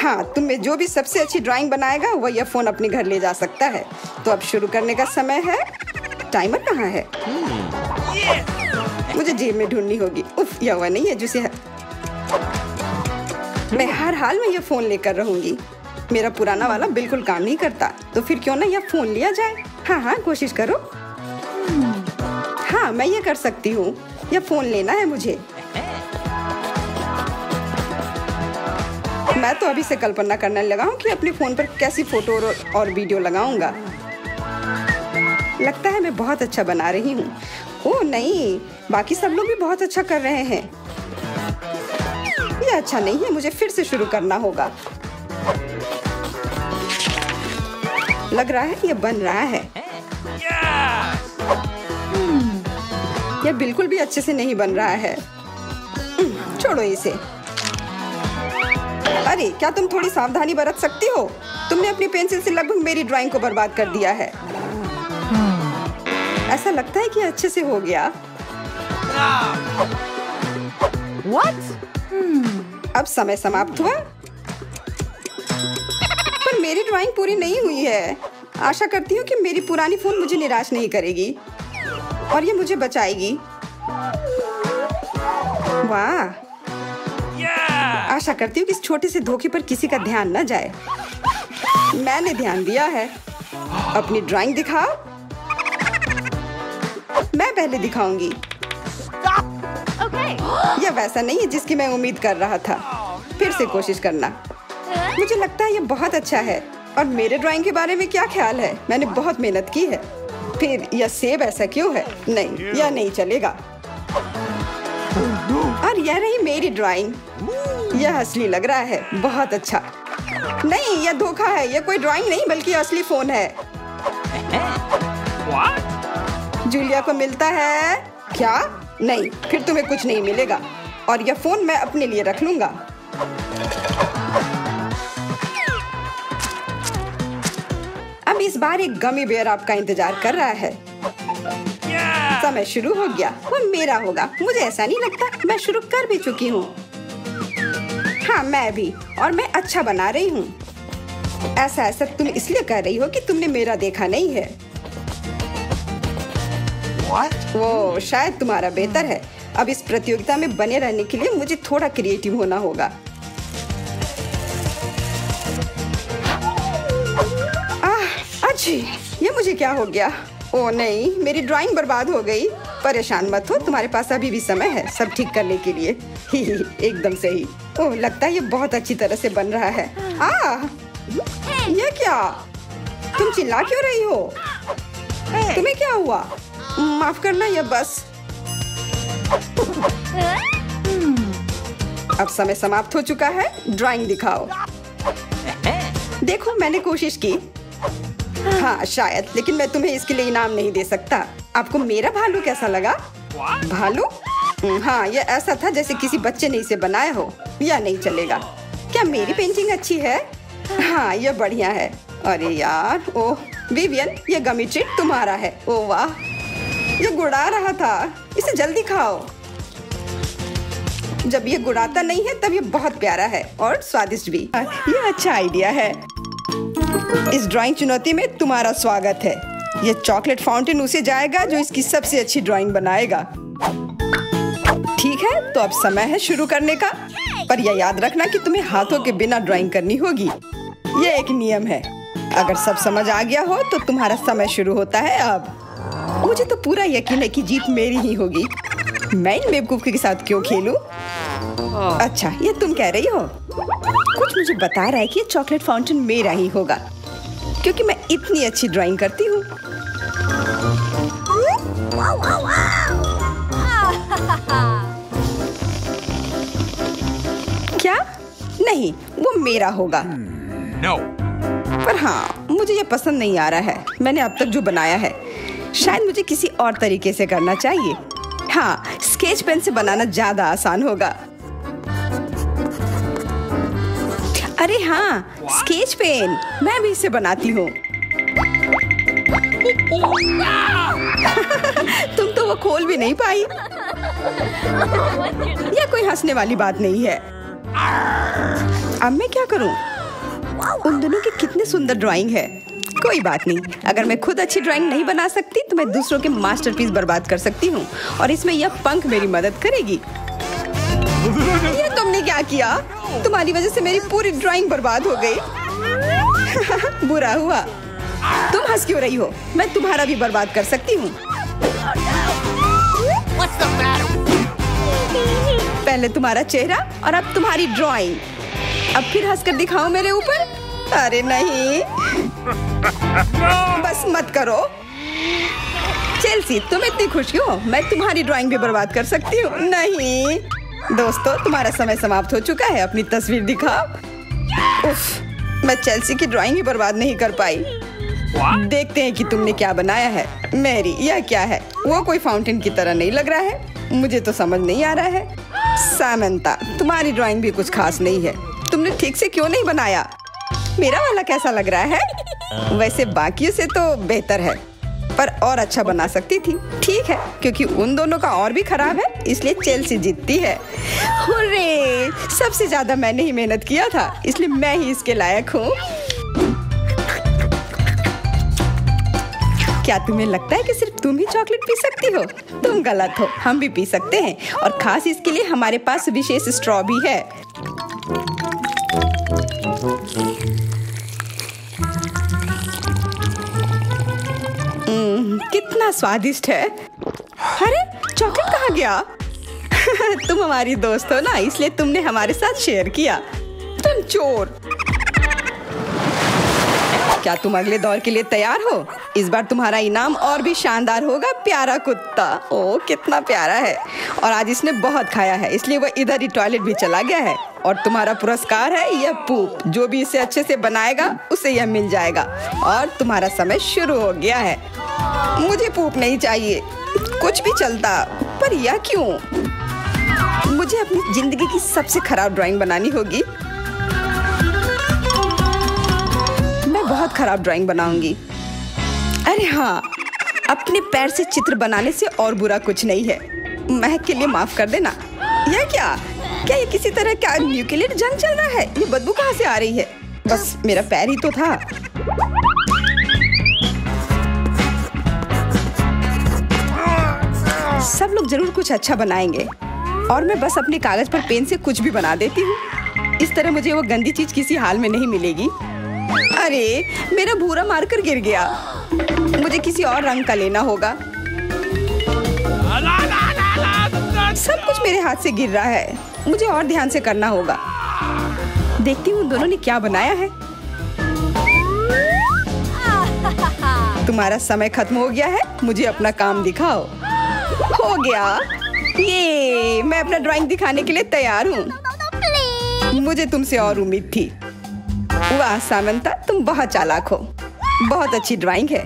हाँ, तुम में जो भी सबसे अच्छी ड्राइंग बनाएगा वह यह फोन अपने घर ले जा सकता है। तो अब शुरू करने का समय है। टाइमर कहाँ है? मुझे जेब में ढूंढनी होगी। उफ, यह वह नहीं है जिसे मैं हर हाल में यह फोन लेकर रहूंगी। मेरा पुराना वाला बिल्कुल काम नहीं करता, तो फिर क्यों ना यह फोन लिया जाए। हाँ, कोशिश करो। हाँ, मैं ये कर सकती हूँ। यह फोन लेना है मुझे। मैं तो अभी से कल्पना करने लगा हूँ कि अपने फोन पर कैसी फोटो और वीडियो लगाऊंगा। लगता है मैं बहुत अच्छा बना रही हूँ। ओह नहीं, बाकी सब लोग भी बहुत अच्छा कर रहे हैं। यह अच्छा नहीं है, मुझे फिर से शुरू करना होगा। लग रहा है यह बन रहा है। यह बिल्कुल भी अच्छे से नहीं बन रहा है। छोड़ो इसे। अरे, क्या तुम थोड़ी सावधानी बरत सकती हो? तुमने अपनी पेंसिल से लगभग मेरी ड्राइंग को बर्बाद कर दिया है। ऐसा लगता है कि अच्छे से हो गया। अब समय समाप्त हुआ, पर मेरी ड्राइंग पूरी नहीं हुई है। आशा करती हूँ कि मेरी पुरानी फोन मुझे निराश नहीं करेगी और ये मुझे बचाएगी। वाह, आशा करती हूँ कि इस छोटे से धोखे पर किसी का ध्यान न जाए। मैंने ध्यान दिया है। अपनी ड्राइंग दिखाओ। मैं पहले दिखाऊंगी। यह वैसा नहीं है जिसकी मैं उम्मीद कर रहा था। फिर से कोशिश करना। मुझे लगता है यह बहुत अच्छा है। और मेरे ड्राइंग के बारे में क्या ख्याल है? मैंने बहुत मेहनत की है। फिर यह सेब ऐसा क्यों है? नहीं, यह नहीं चलेगा। और यह रही मेरी ड्राइंग। यह असली लग रहा है। बहुत अच्छा। नहीं, यह धोखा है। यह कोई ड्राइंग नहीं बल्कि असली फोन है। जूलिया को मिलता है क्या? नहीं, फिर तुम्हें कुछ नहीं मिलेगा। और यह फोन मैं अपने लिए रख लूंगा। अब इस बार एक गमी बेयर आपका इंतजार कर रहा है। समय शुरू हो गया। वो मेरा होगा। मुझे ऐसा नहीं लगता। मैं शुरू कर भी चुकी हूँ। हाँ, मैं भी। और मैं अच्छा बना रही हूँ। ऐसा तुम इसलिए कह रही हो कि तुमने मेरा देखा नहीं है। वो शायद तुम्हारा बेहतर है। अब इस प्रतियोगिता में बने रहने के लिए मुझे थोड़ा क्रिएटिव होना होगा। अच्छी, ये मुझे क्या हो गया? ओह नहीं, मेरी ड्राइंग बर्बाद हो गई। परेशान मत हो, तुम्हारे पास अभी भी समय है सब ठीक करने के लिए। एकदम सही। ओह, लगता है ये बहुत अच्छी तरह से बन रहा है। ये क्या? तुम चिल्ला क्यों रही हो? तुम्हें क्या हुआ? माफ करना, ये बस। अब समय समाप्त हो चुका है। ड्राइंग दिखाओ। देखो, मैंने कोशिश की। हाँ शायद, लेकिन मैं तुम्हें इसके लिए इनाम नहीं दे सकता। आपको मेरा भालू कैसा लगा? भालू? हाँ, यह ऐसा था जैसे किसी बच्चे ने इसे बनाया हो। यह नहीं चलेगा। क्या मेरी पेंटिंग अच्छी है? हाँ, यह बढ़िया है। अरे यार, ओह विवियन, यह गमी ट्रीट तुम्हारा है। ओह वाह, यह गुड़ा रहा था। इसे जल्दी खाओ। जब ये गुड़ाता नहीं है तब ये बहुत प्यारा है और स्वादिष्ट भी। यह अच्छा आइडिया है। इस ड्राइंग चुनौती में तुम्हारा स्वागत है। यह चॉकलेट फाउंटेन उसे जाएगा जो इसकी सबसे अच्छी ड्राइंग बनाएगा। ठीक है, तो अब समय है शुरू करने का। पर यह याद रखना कि तुम्हें हाथों के बिना ड्राइंग करनी होगी। यह एक नियम है। अगर सब समझ आ गया हो तो तुम्हारा समय शुरू होता है अब। मुझे तो पूरा यकीन है कि जीत मेरी ही होगी। मैं इन बेवकूफ के साथ क्यों खेलूं? अच्छा, ये तुम कह रही हो? कुछ मुझे बता रहा है कि ये चॉकलेट फाउंटेन मेरा ही होगा, क्योंकि मैं इतनी अच्छी ड्राइंग करती हूँ। क्या? नहीं, वो मेरा होगा। No. पर हाँ, मुझे ये पसंद नहीं आ रहा है। मैंने अब तक जो बनाया है, शायद मुझे किसी और तरीके से करना चाहिए। हाँ, स्केच पेन से बनाना ज्यादा आसान होगा। अरे हाँ, स्केच पेन, मैं भी इसे बनाती हूँ। तुम तो वो खोल भी नहीं पाई। यह कोई हंसने वाली बात नहीं है। अब मैं क्या करूं? उन दोनों की कितनी सुंदर ड्राइंग है। कोई बात नहीं, अगर मैं खुद अच्छी ड्राइंग नहीं बना सकती तो मैं दूसरों के मास्टरपीस बर्बाद कर सकती हूँ, और इसमें यह पंख मेरी मदद करेगी। ये तुमने क्या किया? तुम्हारी वजह से मेरी पूरी ड्राइंग बर्बाद हो गई। बुरा हुआ। तुम हंस क्यों रही हो? मैं तुम्हारा भी बर्बाद कर सकती हूँ। पहले तुम्हारा चेहरा और अब तुम्हारी ड्राइंग। अब फिर हंसकर दिखाओ मेरे ऊपर। अरे नहीं, बस मत करो। चेल्सी, तुम इतनी खुश क्यों? मैं तुम्हारी ड्राइंग भी बर्बाद कर सकती हूँ। नहीं दोस्तों, तुम्हारा समय समाप्त हो चुका है। अपनी तस्वीर दिखाओ। उफ, मैं चेल्सी की ड्राइंग ही बर्बाद नहीं कर पाई। देखते हैं कि तुमने क्या बनाया है। मैरी, यह क्या है? वो कोई फाउंटेन की तरह नहीं लग रहा है। मुझे तो समझ नहीं आ रहा है। सामंता, तुम्हारी ड्राइंग भी कुछ खास नहीं है। तुमने ठीक से क्यों नहीं बनाया? मेरा वाला कैसा लग रहा है? वैसे बाकियों से तो बेहतर है, पर और अच्छा बना सकती थी। ठीक है, क्योंकि उन दोनों का और भी खराब है, इसलिए चेल्सी जीतती है। हुर्रे! सबसे ज्यादा मैंने ही मेहनत किया था, इसलिए मैं ही इसके लायक हूँ। क्या तुम्हें लगता है कि सिर्फ तुम ही चॉकलेट पी सकती हो? तुम गलत हो, हम भी पी सकते हैं, और खास इसके लिए हमारे पास विशेष स्ट्रॉ भी है। कितना स्वादिष्ट है। अरे चॉकलेट कहाँ गया? तुम हमारी दोस्त हो ना, इसलिए तुमने हमारे साथ शेयर किया। तुम चोर। क्या तुम अगले दौर के लिए तैयार हो? इस बार तुम्हारा इनाम और भी शानदार होगा। प्यारा कुत्ता, ओ कितना प्यारा है, और आज इसने बहुत खाया है, इसलिए वह इधर ही टॉयलेट भी चला गया है। और तुम्हारा पुरस्कार है यह पूप। जो भी इसे अच्छे से बनाएगा उसे यह मिल जाएगा। और तुम्हारा समय शुरू हो गया है। मुझे पूप नहीं चाहिए, कुछ भी चलता, पर यह क्यों? मुझे अपनी जिंदगी की सबसे खराब ड्राइंग बनानी होगी। मैं बहुत खराब ड्राइंग बनाऊंगी। अरे हाँ, अपने पैर से चित्र बनाने से और बुरा कुछ नहीं है। महक के लिए माफ कर देना। यह क्या ये किसी तरह का न्यूक्लियर जंग चल रहा है? ये बदबू कहाँ से आ रही है? बस मेरा पैर ही तो था। सब लोग जरूर कुछ अच्छा बनाएंगे, और मैं बस अपने कागज पर पेन से कुछ भी बना देती हूँ। इस तरह मुझे वो गंदी चीज किसी हाल में नहीं मिलेगी। अरे मेरा भूरा मार्कर गिर गया। मुझे किसी और रंग का लेना होगा। सब कुछ मेरे हाथ से गिर रहा है। मुझे और ध्यान से करना होगा। देखती हूँ दोनों ने क्या बनाया है। तुम्हारा समय खत्म हो गया है, मुझे अपना काम दिखाओ। हो गया, ये मैं अपना ड्राइंग दिखाने के लिए तैयार हूँ। मुझे तुमसे और उम्मीद थी। वाह सामंता, तुम बहुत चालाक हो। बहुत अच्छी ड्राइंग है।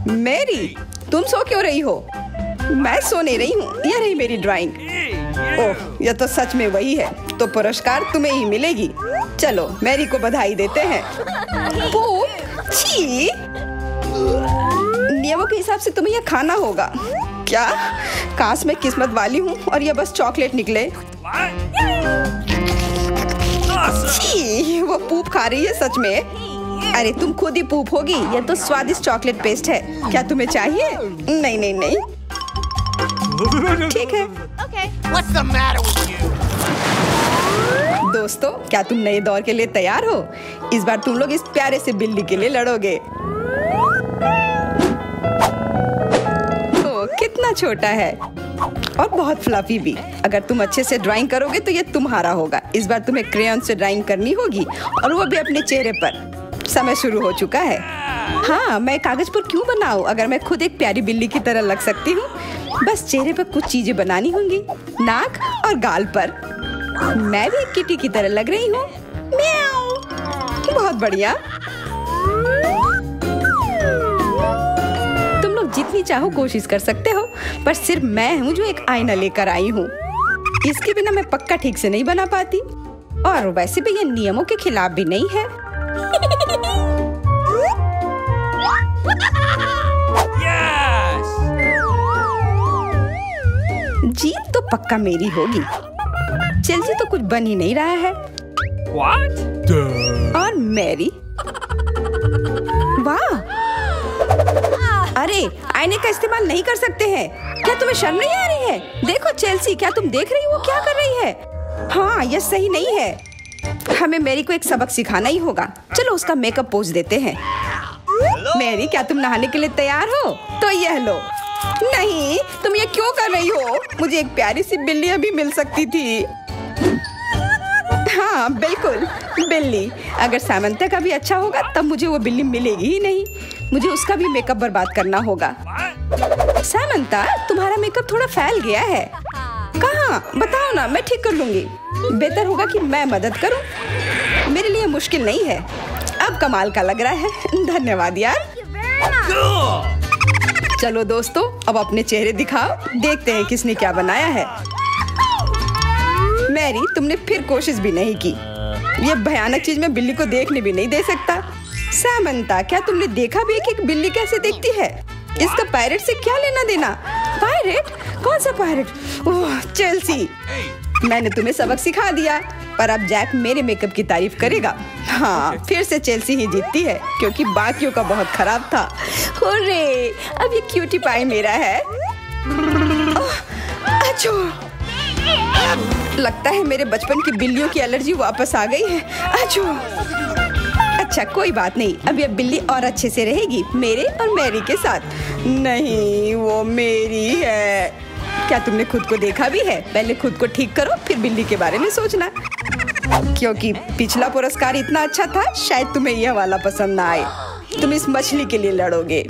मैरी, तुम सो क्यों रही हो? मैं सो नहीं रही हूँ, यह रही मेरी ड्राइंग। ओह, यह तो सच में वही है। तो पुरस्कार तुम्हें ही मिलेगी। चलो मैरी को बधाई देते हैं। छी! नियमों के हिसाब से तुम्हें यह खाना होगा। क्या? काश मैं किस्मत वाली हूँ और यह बस चॉकलेट निकले। छी! वो पूप खा रही है सच में। अरे तुम खुद ही पूप होगी। यह तो स्वादिष्ट चॉकलेट पेस्ट है। क्या तुम्हें चाहिए? नहीं नहीं नहीं। ठीक है। What's the matter with you? दोस्तों, क्या तुम नए दौर के लिए तैयार हो? इस बार तुम लोग इस प्यारे से बिल्ली के लिए लड़ोगे। ओह, कितना छोटा है। और बहुत फ्लफी भी। अगर तुम अच्छे से ड्राइंग करोगे तो ये तुम्हारा होगा। इस बार तुम्हें क्रेयॉन से ड्राइंग करनी होगी और वो भी अपने चेहरे पर। समय शुरू हो चुका है। हाँ, मैं कागज पर क्यों बनाऊं अगर मैं खुद एक प्यारी बिल्ली की तरह लग सकती हूँ। बस चेहरे पर कुछ चीजें बनानी होंगी, नाक और गाल पर। मैं भी एक किटी की तरह लग रही हूँ। म्याऊ। बहुत बढ़िया। तुम लोग जितनी चाहो कोशिश कर सकते हो, पर सिर्फ मैं हूँ जो एक आईना लेकर आई हूँ। इसके बिना मैं पक्का ठीक से नहीं बना पाती, और वैसे भी ये नियमों के खिलाफ भी नहीं है। जीत तो पक्का मेरी होगी। चेल्सी तो कुछ बन ही नहीं रहा है। What? और मैरी, वाह! अरे, आईने का इस्तेमाल नहीं कर सकते हैं। क्या तुम्हें शर्म नहीं आ रही है? देखो चेल्सी, क्या तुम देख रही हो वो क्या कर रही है? हाँ, यह सही नहीं है। हमें मैरी को एक सबक सिखाना ही होगा। चलो उसका मेकअप पोज देते हैं। मैरी, क्या तुम नहाने के लिए तैयार हो? तो यह लो। नहीं, तुम ये क्यों कर रही हो? मुझे एक प्यारी सी बिल्ली अभी मिल सकती थी। हाँ बिल्कुल, बिल्ली। अगर सामंता का भी अच्छा होगा तब मुझे वो बिल्ली मिलेगी ही नहीं। मुझे उसका भी मेकअप बर्बाद करना होगा। सामंता, तुम्हारा मेकअप थोड़ा फैल गया है। कहाँ? बताओ ना, मैं ठीक कर लूंगी। बेहतर होगा कि मैं मदद करूं। मेरे लिए मुश्किल नहीं है। अब कमाल का लग रहा है। धन्यवाद यार। चलो दोस्तों, अब अपने चेहरे दिखाओ। देखते हैं किसने क्या बनाया है। मैरी, तुमने फिर कोशिश भी नहीं की। ये भयानक चीज मैं बिल्ली को देखने भी नहीं दे सकता। सामंता, क्या तुमने देखा भी कि एक बिल्ली कैसे दिखती है? इसका पायरेट से क्या लेना देना? पायरेट? कौन सा पायरेट? ओह चेल्सी, मैंने तुम्हें सबक सिखा दिया, पर अब जैक मेरे मेकअप की तारीफ करेगा। हाँ, फिर से चेल्सी ही जीतती है क्योंकि बाकियों का बहुत खराब था। हुर्रे, अब ये क्यूटी पाई मेरा है। अच्छो, लगता है मेरे बचपन की बिल्लियों की एलर्जी वापस आ गई है। अच्छो। अच्छा, कोई बात नहीं, अब ये बिल्ली और अच्छे से रहेगी मेरे और मैरी के साथ। नहीं, वो मेरी है। क्या तुमने खुद को देखा भी है? पहले खुद को ठीक करो, फिर बिल्ली के बारे में सोचना। क्योंकि पिछला पुरस्कार इतना अच्छा था, शायद तुम्हें यह वाला पसंद ना आए। तुम इस मछली के लिए लड़ोगे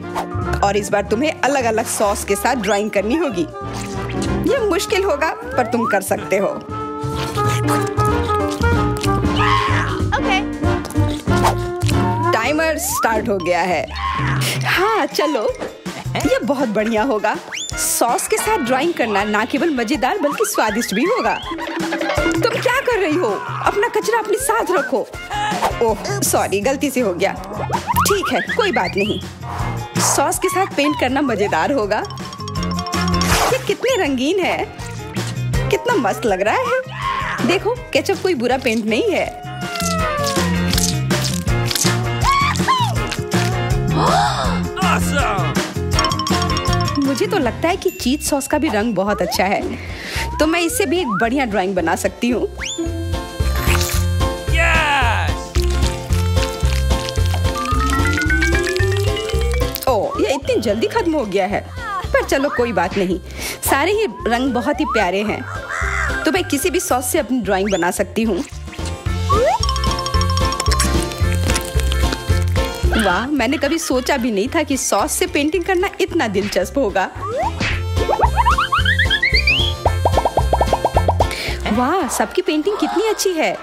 और इस बार तुम्हें अलग अलग सॉस के साथ ड्राइंग करनी होगी। यह मुश्किल होगा, पर तुम कर सकते हो। टाइमर स्टार्ट हो गया है। हाँ चलो, ये बहुत बढ़िया होगा। सॉस के साथ ड्राइंग करना ना केवल मजेदार बल्कि स्वादिष्ट भी होगा। तुम क्या कर रही हो? अपना कचरा अपने साथ रखो। ओह सॉरी, गलती से हो गया। ठीक है, कोई बात नहीं। सॉस के साथ पेंट करना मजेदार होगा। ये कितने रंगीन है, कितना मस्त लग रहा है। देखो, केचप कोई बुरा पेंट नहीं है। Awesome! मुझे तो लगता है कि चीज सॉस का भी रंग बहुत अच्छा है, तो मैं इससे भी एक बढ़िया ड्राइंग बना सकती हूँ। Yes! ओह, ये इतनी जल्दी खत्म हो गया है। पर चलो कोई बात नहीं, सारे ही रंग बहुत ही प्यारे हैं, तो मैं किसी भी सॉस से अपनी ड्राइंग बना सकती हूँ। वाह, मैंने कभी सोचा भी नहीं था कि सॉस से पेंटिंग करना इतना दिलचस्प होगा। वाह, सबकी पेंटिंग कितनी अच्छी है।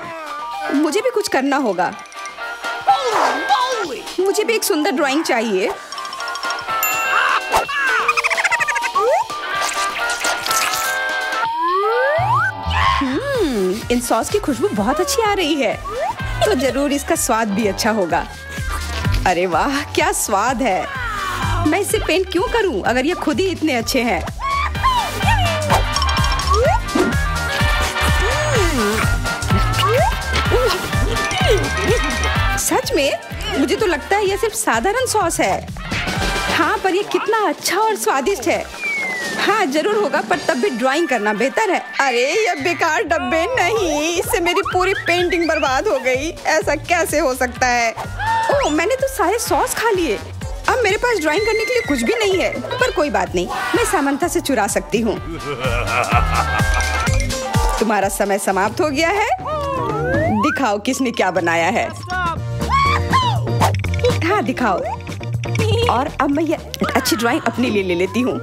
मुझे भी कुछ करना होगा। मुझे भी एक सुंदर ड्राइंग चाहिए। इन सॉस की खुशबू बहुत अच्छी आ रही है, तो जरूर इसका स्वाद भी अच्छा होगा। अरे वाह, क्या स्वाद है। मैं इसे पेंट क्यों करूं अगर ये खुद ही इतने अच्छे हैं। सच में? मुझे तो लगता है यह सिर्फ साधारण सॉस है। हाँ, पर यह कितना अच्छा और स्वादिष्ट है। हाँ जरूर होगा, पर तब भी ड्राइंग करना बेहतर है। अरे ये बेकार डब्बे, नहीं, इससे मेरी पूरी पेंटिंग बर्बाद हो गई। ऐसा कैसे हो सकता है? ओह, मैंने तो सारे सॉस खा लिए। अब मेरे पास ड्राइंग करने के लिए कुछ भी नहीं है, पर कोई बात नहीं, मैं सामंथा से चुरा सकती हूँ। तुम्हारा समय समाप्त हो गया है। दिखाओ किसने क्या बनाया है। हाँ दिखाओ। और अब मैं ये अच्छी ड्राइंग अपने लिए ले लेती हूँ।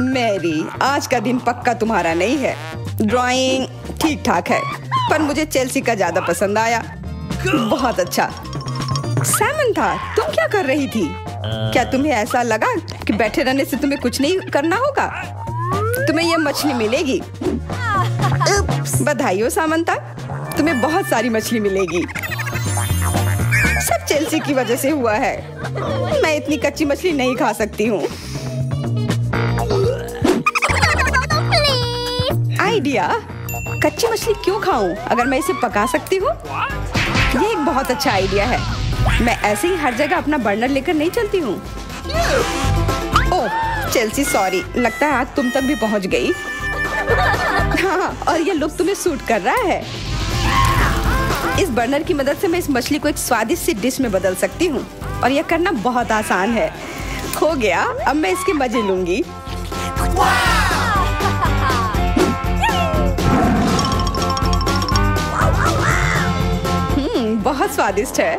मैरी, आज का दिन पक्का तुम्हारा नहीं है। ड्राइंग ठीक ठाक है, पर मुझे चेल्सी का ज्यादा पसंद आया। बहुत अच्छा। सामंथा, तुम क्या कर रही थी? क्या तुम्हें ऐसा लगा कि बैठे रहने से तुम्हें कुछ नहीं करना होगा? तुम्हें यह मछली मिलेगी। बधाई हो सामंथा, तुम्हें बहुत सारी मछली मिलेगी। सब चेल्सी की वजह से हुआ है। मैं इतनी कच्ची मछली नहीं खा सकती हूँ। आइडिया, कच्ची मछली क्यों खाऊं अगर मैं इसे पका सकती हूँ? ये एक बहुत अच्छा आइडिया है। मैं ऐसे ही हर जगह अपना बर्नर लेकर नहीं चलती हूँ। ओह चेल्सी, सॉरी, लगता है आज तुम तक भी पहुँच गई। हाँ, और ये लुक तुम्हें सूट कर रहा है। इस बर्नर की मदद से मैं इस मछली को एक स्वादिष्ट सी डिश में बदल सकती हूँ, और यह करना बहुत आसान है। हो गया, अब मैं इसके मजे लूंगी। बहुत स्वादिष्ट है।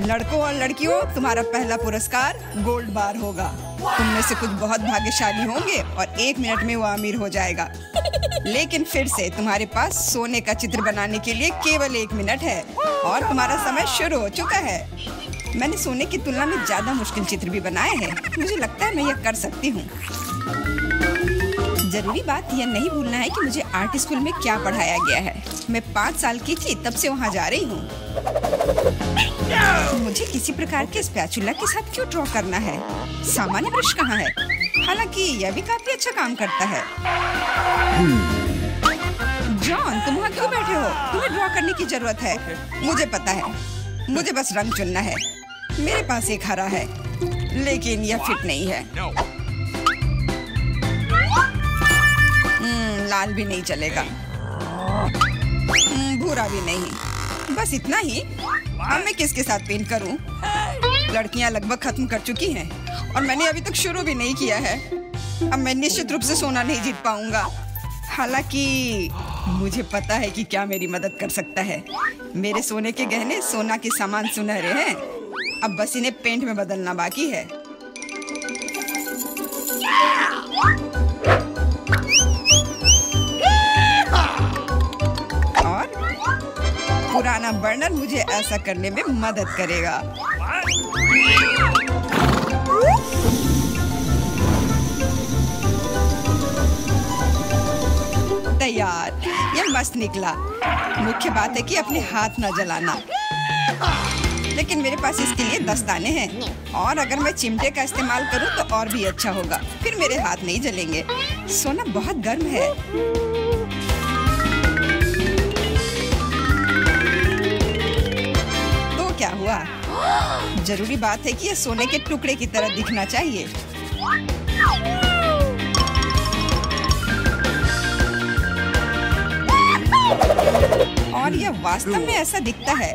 लड़कों और लड़कियों, तुम्हारा पहला पुरस्कार गोल्ड बार होगा। तुम में से कुछ बहुत भाग्यशाली होंगे और 1 मिनट में वो अमीर हो जाएगा। लेकिन फिर से तुम्हारे पास सोने का चित्र बनाने के लिए केवल 1 मिनट है और तुम्हारा समय शुरू हो चुका है। मैंने सोने की तुलना में ज्यादा मुश्किल चित्र भी बनाए हैं। मुझे लगता है मैं यह कर सकती हूँ। जरूरी बात यह नहीं भूलना है कि मुझे आर्ट स्कूल में क्या पढ़ाया गया है। मैं 5 साल की थी तब से वहाँ जा रही हूँ। मुझे किसी प्रकार के स्पैचुला के साथ क्यों ड्रॉ करना है? सामान्य ब्रश कहाँ है? हालांकि यह भी काफी अच्छा काम करता है। जॉन, तुम वहाँ क्यों बैठे हो? तुम्हें ड्रॉ करने की जरूरत है। मुझे पता है, मुझे बस रंग चुनना है। मेरे पास एक हरा है, लेकिन यह फिट नहीं है। लाल भी नहीं चलेगा, भूरा भी नहीं। बस इतना ही। अब मैं किसके साथ पेंट करूं? लड़कियां लगभग खत्म कर चुकी हैं और मैंने अभी तक शुरू भी नहीं किया है। अब मैं निश्चित रूप से सोना नहीं जीत पाऊंगा। हालांकि मुझे पता है कि क्या मेरी मदद कर सकता है। मेरे सोने के गहने सोना के समान सुनहरे हैं। अब बस इन्हें पेंट में बदलना बाकी है। पुराना बर्नर मुझे ऐसा करने में मदद करेगा। तैयार, यह मस्त निकला। मुख्य बात है कि अपने हाथ न जलाना। लेकिन मेरे पास इसके लिए दस्ताने हैं, और अगर मैं चिमटे का इस्तेमाल करूं तो और भी अच्छा होगा। फिर मेरे हाथ नहीं जलेंगे। सोना बहुत गर्म है। क्या हुआ? जरूरी बात है कि यह सोने के टुकड़े की तरह दिखना चाहिए। और यह वास्तव में ऐसा दिखता है।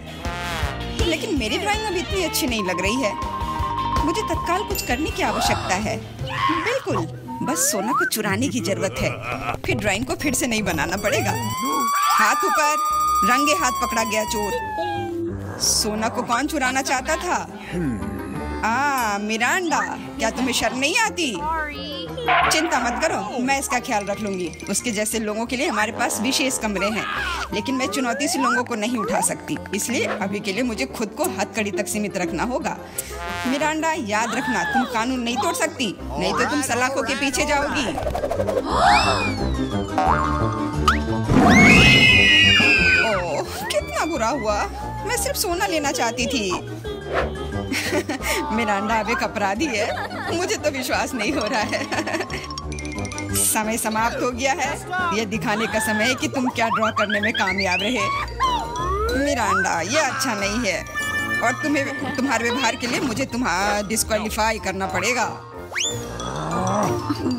लेकिन मेरी ड्राइंग अब इतनी अच्छी नहीं लग रही है। मुझे तत्काल कुछ करने की आवश्यकता है। बिल्कुल, बस सोना को चुराने की जरूरत है। फिर ड्राइंग को फिर से नहीं बनाना पड़ेगा। हाथ ऊपर, रंगे हाथ पकड़ा गया चोर। सोना को कौन चुराना चाहता था? मिरांडा, क्या तुम्हें शर्म नहीं आती? चिंता मत करो, मैं इसका ख्याल रख लूंगी। उसके जैसे लोगों के लिए हमारे पास विशेष कमरे हैं, लेकिन मैं चुनौती से लोगों को नहीं उठा सकती। इसलिए अभी के लिए मुझे खुद को हथकड़ी तक सीमित रखना होगा। मिरांडा, याद रखना, तुम कानून नहीं तोड़ सकती, नहीं तो तुम सलाखों के पीछे जाओगी। ओह, कितना बुरा हुआ। मैं सिर्फ सोना लेना चाहती थी। मिरांडा अब एक अपराधी है। मुझे तो विश्वास नहीं हो रहा है। समय समाप्त हो गया है। यह दिखाने का समय है कि तुम क्या ड्रॉ करने में कामयाब रहे। मिरांडा, यह अच्छा नहीं है और तुम्हारे व्यवहार के लिए मुझे तुम्हारा डिस्क्वालीफाई करना पड़ेगा।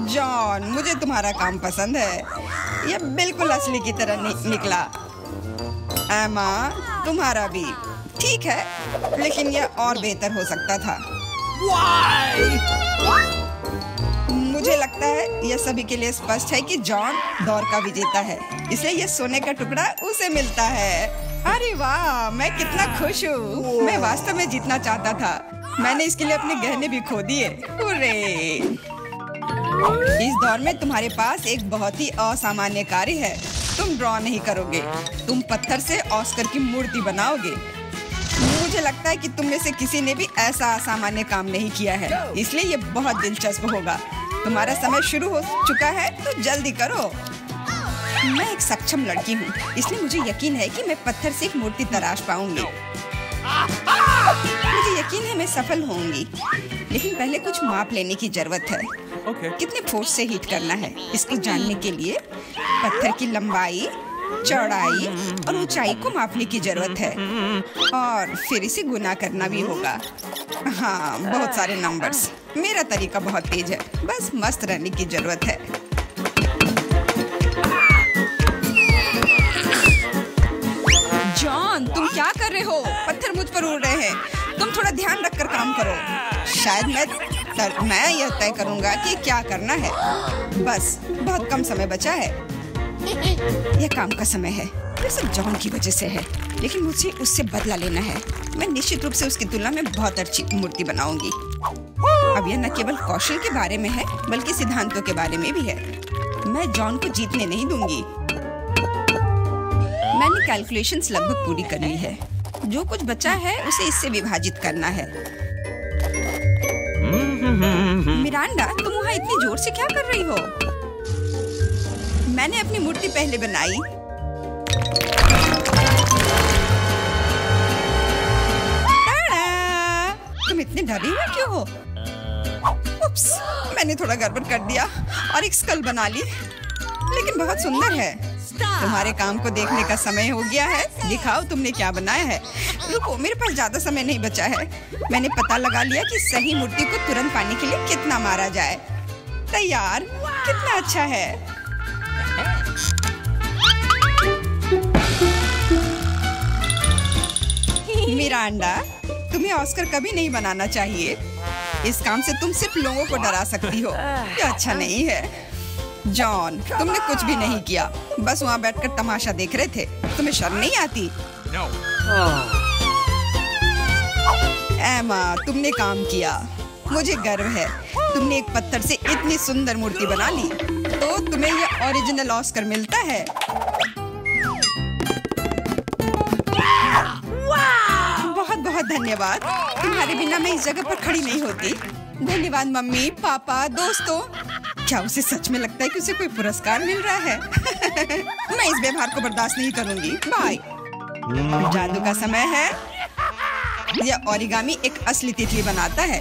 जॉन, मुझे तुम्हारा काम पसंद है। ये बिल्कुल असली की तरह निकला। एमा, तुम्हारा भी ठीक है, लेकिन यह और बेहतर हो सकता था। मुझे लगता है यह सभी के लिए स्पष्ट है कि जॉन दौड़ का विजेता है, इसलिए यह सोने का टुकड़ा उसे मिलता है। अरे वाह, मैं कितना खुश हूँ। मैं वास्तव में जीतना चाहता था। मैंने इसके लिए अपने गहने भी खो दिए। हुर्रे! इस दौर में तुम्हारे पास एक बहुत ही असामान्य कार्य है। तुम ड्रॉ नहीं करोगे, तुम पत्थर से ऑस्कर की मूर्ति बनाओगे। मुझे लगता है कि तुम में से किसी ने भी ऐसा असामान्य काम नहीं किया है, इसलिए ये बहुत दिलचस्प होगा। तुम्हारा समय शुरू हो चुका है, तो जल्दी करो। मैं एक सक्षम लड़की हूँ, इसलिए मुझे यकीन है कि मैं पत्थर से एक मूर्ति तराश पाऊंगी। मुझे यकीन है मैं सफल होंगी, लेकिन पहले कुछ माप लेने की जरूरत है। कितने फोर्स से हिट करना है, इसको जानने के लिए पत्थर की लंबाई, चौड़ाई और ऊंचाई को मापने की जरूरत है, और फिर इसे गुना करना भी होगा। हाँ, बहुत सारे नंबर्स। मेरा तरीका बहुत तेज है, बस मस्त रहने की जरूरत है। जॉन, तुम क्या कर रहे हो? पत्थर मुझ पर उड़ रहे हैं। तुम थोड़ा ध्यान रखकर काम करो। शायद मैं यह तय करूंगा कि क्या करना है। बस बहुत कम समय बचा है। यह काम का समय है। यह सब जॉन की वजह से है, लेकिन मुझे उससे बदला लेना है। मैं निश्चित रूप से उसकी तुलना में बहुत अच्छी मूर्ति बनाऊंगी। अब यह न केवल कौशल के बारे में है, बल्कि सिद्धांतों के बारे में भी है। मैं जॉन को जीतने नहीं दूंगी। मैंने कैलकुलेशंस लगभग पूरी कर ली है। जो कुछ बचा है उसे इससे विभाजित करना है। मिरांडा, तुम वहाँ इतनी जोर से क्या कर रही हो? मैंने अपनी मूर्ति पहले बनाई। तुम इतने डरे हुए क्यों हो? उप्स, मैंने थोड़ा गड़बड़ कर दिया और एक स्कल बना ली, लेकिन बहुत सुंदर है। तुम्हारे काम को देखने का समय हो गया है। दिखाओ तुमने क्या बनाया है। रुको, मेरे पास ज्यादा समय नहीं बचा है। मैंने पता लगा लिया कि सही मूर्ति को तुरंत पाने के लिए कितना मारा जाए। तैयार, कितना अच्छा है। मिरांडा, तुम्हें ऑस्कर कभी नहीं बनाना चाहिए। इस काम से तुम सिर्फ लोगों को डरा सकती हो। यह अच्छा नहीं है। जॉन, तुमने कुछ भी नहीं किया, बस वहाँ बैठकर तमाशा देख रहे थे। तुम्हें शर्म नहीं आती? एमा, तुमने काम किया। मुझे गर्व है। तुमने एक पत्थर से इतनी सुंदर मूर्ति बना ली, तो तुम्हें यह ओरिजिनल ऑस्कर मिलता है। बहुत बहुत धन्यवाद। तुम्हारे बिना मैं इस जगह पर खड़ी नहीं होती। धन्यवाद मम्मी, पापा, दोस्तों। क्या उसे सच में लगता है कि उसे कोई पुरस्कार मिल रहा है? मैं इस व्यवहार को बर्दाश्त नहीं करूंगी। बाय। जादू का समय है। यह ओरिगामी एक असली तितली बनाता है,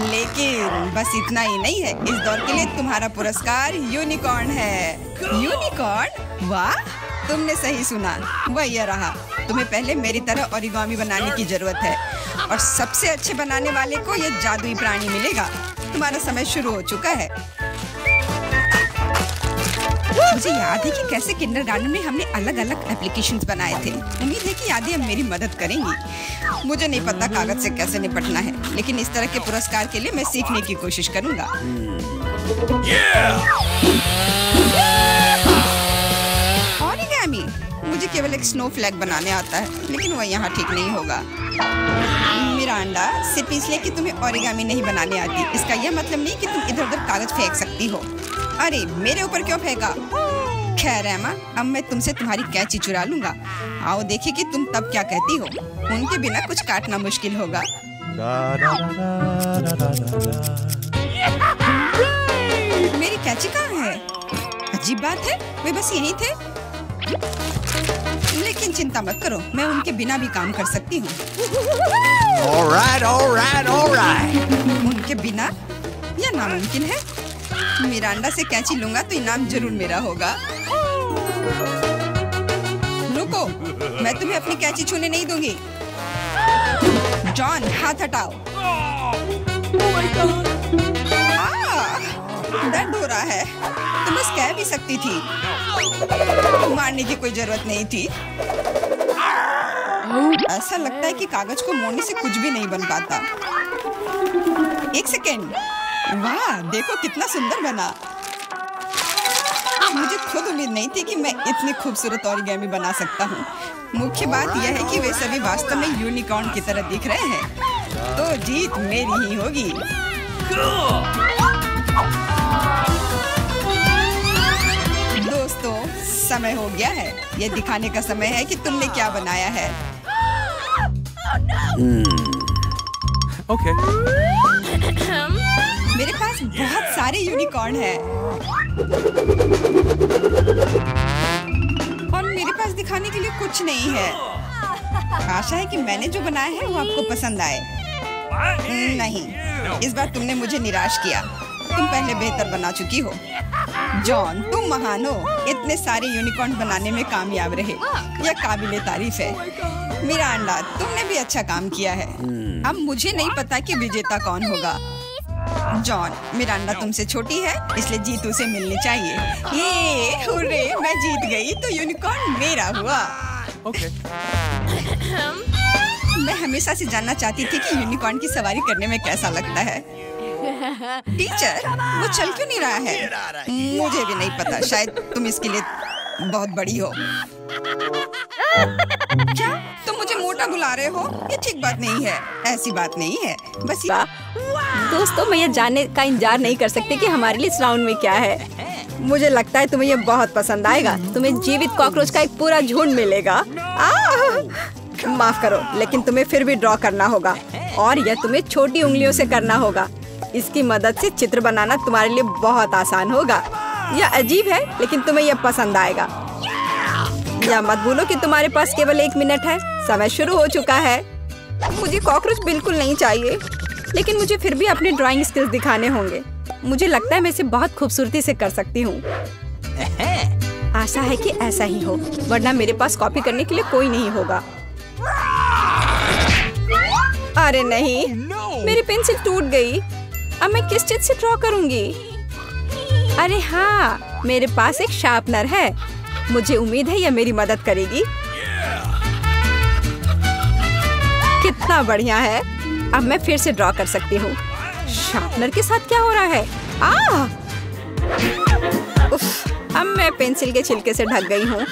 लेकिन बस इतना ही नहीं है। इस दौर के लिए तुम्हारा पुरस्कार यूनिकॉर्न है। यूनिकॉर्न? वाह, तुमने सही सुना। वह यह रहा। तुम्हें पहले मेरी तरह ओरिगामी बनाने की जरूरत है, और सबसे अच्छे बनाने वाले को यह जादुई प्राणी मिलेगा। तुम्हारा समय शुरू हो चुका है। मुझे याद है कि कैसे किंडरगार्टन में हमने अलग अलग एप्लीकेशंस बनाए थे। उम्मीद है कि यादें अब मेरी मदद करेंगी। मुझे नहीं पता कागज से कैसे निपटना है, लेकिन इस तरह के पुरस्कार के लिए मैं सीखने की कोशिश करूंगा। ओरिगामी, मुझे केवल एक स्नो फ्लैग बनाने आता है, लेकिन वह यहाँ ठीक नहीं होगा। मिरांडा, सिर्फ इसलिए कि तुम्हें ओरिगामी नहीं बनाने आती, इसका यह मतलब नहीं कि तुम इधर उधर कागज फेंक सकती हो। अरे, मेरे ऊपर क्यों फेंका? खैर एमा, अब मैं तुमसे तुम्हारी कैंची चुरा लूंगा। आओ देखिए कि तुम तब क्या कहती हो। उनके बिना कुछ काटना मुश्किल होगा। मेरी कैंची कहाँ है? अजीब बात है, वे बस यहीं थे। लेकिन चिंता मत करो, मैं उनके बिना भी काम कर सकती हूँ। उनके बिना यह नामुमकिन है। मिरांडा से कैंची लूंगा तो इनाम जरूर मेरा होगा। रुको, मैं तुम्हें अपनी कैंची छूने नहीं दूंगी। जॉन, हाथ हटाओ। दर्द हो रहा है। तुम बस कह भी सकती थी। मारने की कोई जरूरत नहीं थी। ऐसा लगता है कि कागज को मोड़ने से कुछ भी नहीं बन पाता। एक सेकेंड। वाह, देखो कितना सुंदर बना। मुझे खुद उम्मीद नहीं थी कि मैं इतनी खूबसूरत ओरिगामी बना सकता हूँ। मुख्य बात यह है कि वे सभी वास्तव में यूनिकॉर्न की तरह दिख रहे हैं। तो जीत मेरी ही होगी। दोस्तों, समय हो गया है। ये दिखाने का समय है कि तुमने क्या बनाया है। Okay. मेरे पास बहुत सारे यूनिकॉर्न हैं। और मेरे पास दिखाने के लिए कुछ नहीं है। आशा है कि मैंने जो बनाया है वो आपको पसंद आए। नहीं, इस बार तुमने मुझे निराश किया। तुम पहले बेहतर बना चुकी हो। जॉन, तुम महान हो। इतने सारे यूनिकॉर्न बनाने में कामयाब रहे। यह काबिले तारीफ है। मिरांडा, तुमने भी अच्छा काम किया है। अब मुझे नहीं पता कि विजेता कौन होगा। जॉन, मिरांडा तुमसे छोटी है, इसलिए जीत उसे मिलनी चाहिए। ये हुर्रे, मैं जीत गई तो यूनिकॉर्न मेरा हुआ। Okay. मैं हमेशा से जानना चाहती थी कि यूनिकॉर्न की सवारी करने में कैसा लगता है। टीचर, वो चल क्यों नहीं रहा है? मुझे भी नहीं पता। शायद तुम इसके लिए बहुत बड़ी हो। क्या तुम मुझे मोटा बुला रहे हो? ये ठीक बात नहीं है। ऐसी बात नहीं है। बस दोस्तों, मैं ये जानने का इंतजार नहीं कर सकती कि हमारे लिए इस राउंड में क्या है। मुझे लगता है तुम्हें ये बहुत पसंद आएगा। तुम्हें जीवित कॉकरोच का एक पूरा झुंड मिलेगा। माफ करो, लेकिन तुम्हें फिर भी ड्रॉ करना होगा और यह तुम्हें छोटी उंगलियों से करना होगा। इसकी मदद से चित्र बनाना तुम्हारे लिए बहुत आसान होगा। यह अजीब है, लेकिन तुम्हें यह पसंद आएगा। या मत भूलो कि तुम्हारे पास केवल 1 मिनट है। समय शुरू हो चुका है। मुझे कॉकरोच बिल्कुल नहीं चाहिए, लेकिन मुझे फिर भी अपने ड्राइंग स्किल्स दिखाने होंगे। मुझे लगता है मैं इसे बहुत खूबसूरती से कर सकती हूँ। आशा है कि ऐसा ही हो, वरना मेरे पास कॉपी करने के लिए कोई नहीं होगा। अरे नहीं, मेरी पेंसिल टूट गई। अब मैं किस चीज से ड्रॉ करूंगी? अरे हाँ, मेरे पास एक शार्पनर है। मुझे उम्मीद है यह मेरी मदद करेगी। कितना बढ़िया है। अब मैं फिर से ड्रॉ कर सकती हूँ। शार्पनर के साथ क्या हो रहा है? उफ, अब मैं पेंसिल के छिलके से ढक गई हूँ,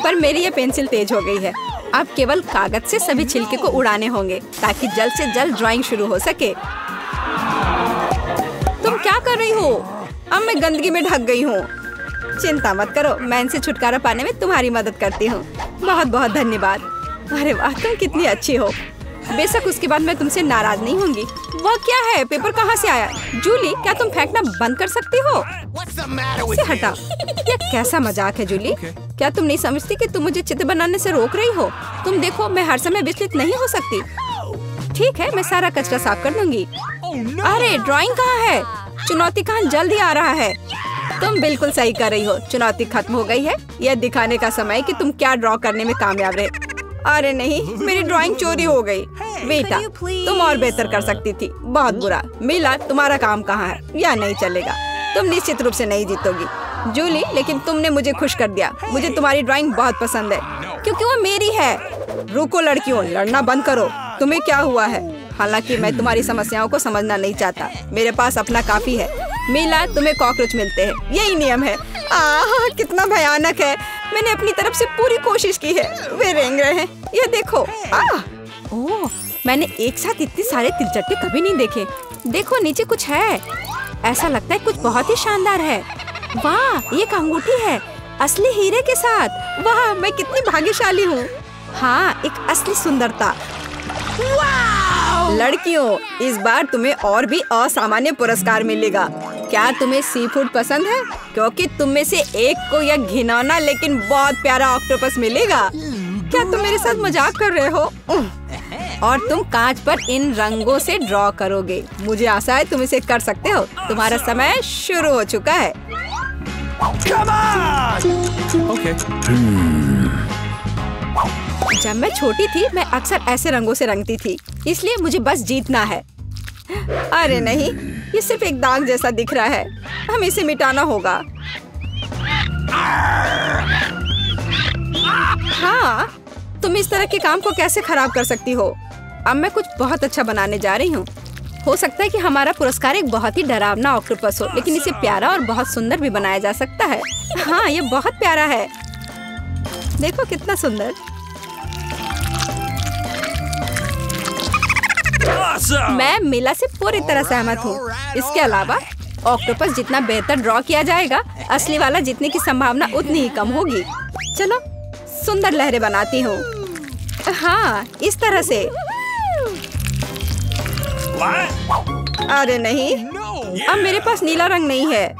पर मेरी ये पेंसिल तेज हो गई है। अब केवल कागज से सभी छिलके को उड़ाने होंगे ताकि जल्द से जल्द ड्राइंग शुरू हो सके। तुम क्या कर रही हो? अब मैं गंदगी में ढक गई हूँ। चिंता मत करो, मैं इनसे छुटकारा पाने में तुम्हारी मदद करती हूँ। बहुत बहुत धन्यवाद। अरे वाह, तुम कितनी अच्छी हो। बेशक उसके बाद मैं तुमसे नाराज नहीं होंगी। वह क्या है? पेपर कहाँ से आया? जूली, क्या तुम फेंकना बंद कर सकती हो? इसे हटाओ। यह कैसा मजाक है जूली? क्या तुम नहीं समझती कि तुम मुझे चित्र बनाने से रोक रही हो? तुम देखो, मैं हर समय विचलित नहीं हो सकती। ठीक है, मैं सारा कचरा साफ कर दूंगी। अरे ड्राइंग कहाँ है? चुनौती कहाँ जल्दी आ रहा है। तुम बिल्कुल सही कर रही हो। चुनौती खत्म हो गई है। यह दिखाने का समय कि तुम क्या ड्रॉ करने में कामयाब रहे। अरे नहीं, मेरी ड्राइंग चोरी हो गई। बेटा, तुम और बेहतर कर सकती थी। बहुत बुरा। मीला, तुम्हारा काम कहाँ है? यह नहीं चलेगा। तुम निश्चित रूप से नहीं जीतोगी। जूली, लेकिन तुमने मुझे खुश कर दिया। मुझे तुम्हारी ड्राइंग बहुत पसंद है, क्योंकि वो मेरी है। रुको लड़कियों, लड़ना बंद करो। तुम्हें क्या हुआ है? हालांकि मैं तुम्हारी समस्याओं को समझना नहीं चाहता। मेरे पास अपना काफी है। मीला, तुम्हें कॉकरोच मिलते हैं, यही नियम है। कितना भयानक है। मैंने अपनी तरफ से पूरी कोशिश की है। वे रेंग रहे हैं। ये देखो। ओह, मैंने एक साथ इतने सारे तिलचट्टे कभी नहीं देखे। देखो, नीचे कुछ है। ऐसा लगता है कुछ बहुत ही शानदार है। वाह, ये एक अंगूठी है, असली हीरे के साथ। वाह, मैं कितनी भाग्यशाली हूँ। हाँ, एक असली सुंदरता। लड़कियों, इस बार तुम्हें और भी असामान्य पुरस्कार मिलेगा। क्या तुम्हें सी फूड पसंद है? क्योंकि तुम में से एक को यह घिनौना लेकिन बहुत प्यारा ऑक्टोपस मिलेगा। क्या तुम मेरे साथ मजाक कर रहे हो? और तुम कांच पर इन रंगों से ड्रॉ करोगे। मुझे आशा है तुम इसे कर सकते हो। तुम्हारा समय शुरू हो चुका है। Okay. जब मैं छोटी थी मैं अक्सर ऐसे रंगों से रंगती थी, इसलिए मुझे बस जीतना है। अरे नहीं, ये सिर्फ एक दाग जैसा दिख रहा है, हमें इसे मिटाना होगा। हाँ, तुम इस तरह के काम को कैसे खराब कर सकती हो? अब मैं कुछ बहुत अच्छा बनाने जा रही हूँ। हो सकता है कि हमारा पुरस्कार एक बहुत ही डरावना ऑक्टोपस हो, लेकिन इसे प्यारा और बहुत सुंदर भी बनाया जा सकता है। हाँ, ये बहुत प्यारा है। देखो कितना सुंदर। मैं मीला से पूरी तरह सहमत हूँ। इसके अलावा ऑक्टोपस जितना बेहतर ड्रॉ किया जाएगा, असली वाला जीतने की संभावना उतनी ही कम होगी। चलो सुंदर लहरें बनाती हूँ। हाँ, इस तरह से। अरे नहीं, अब मेरे पास नीला रंग नहीं है।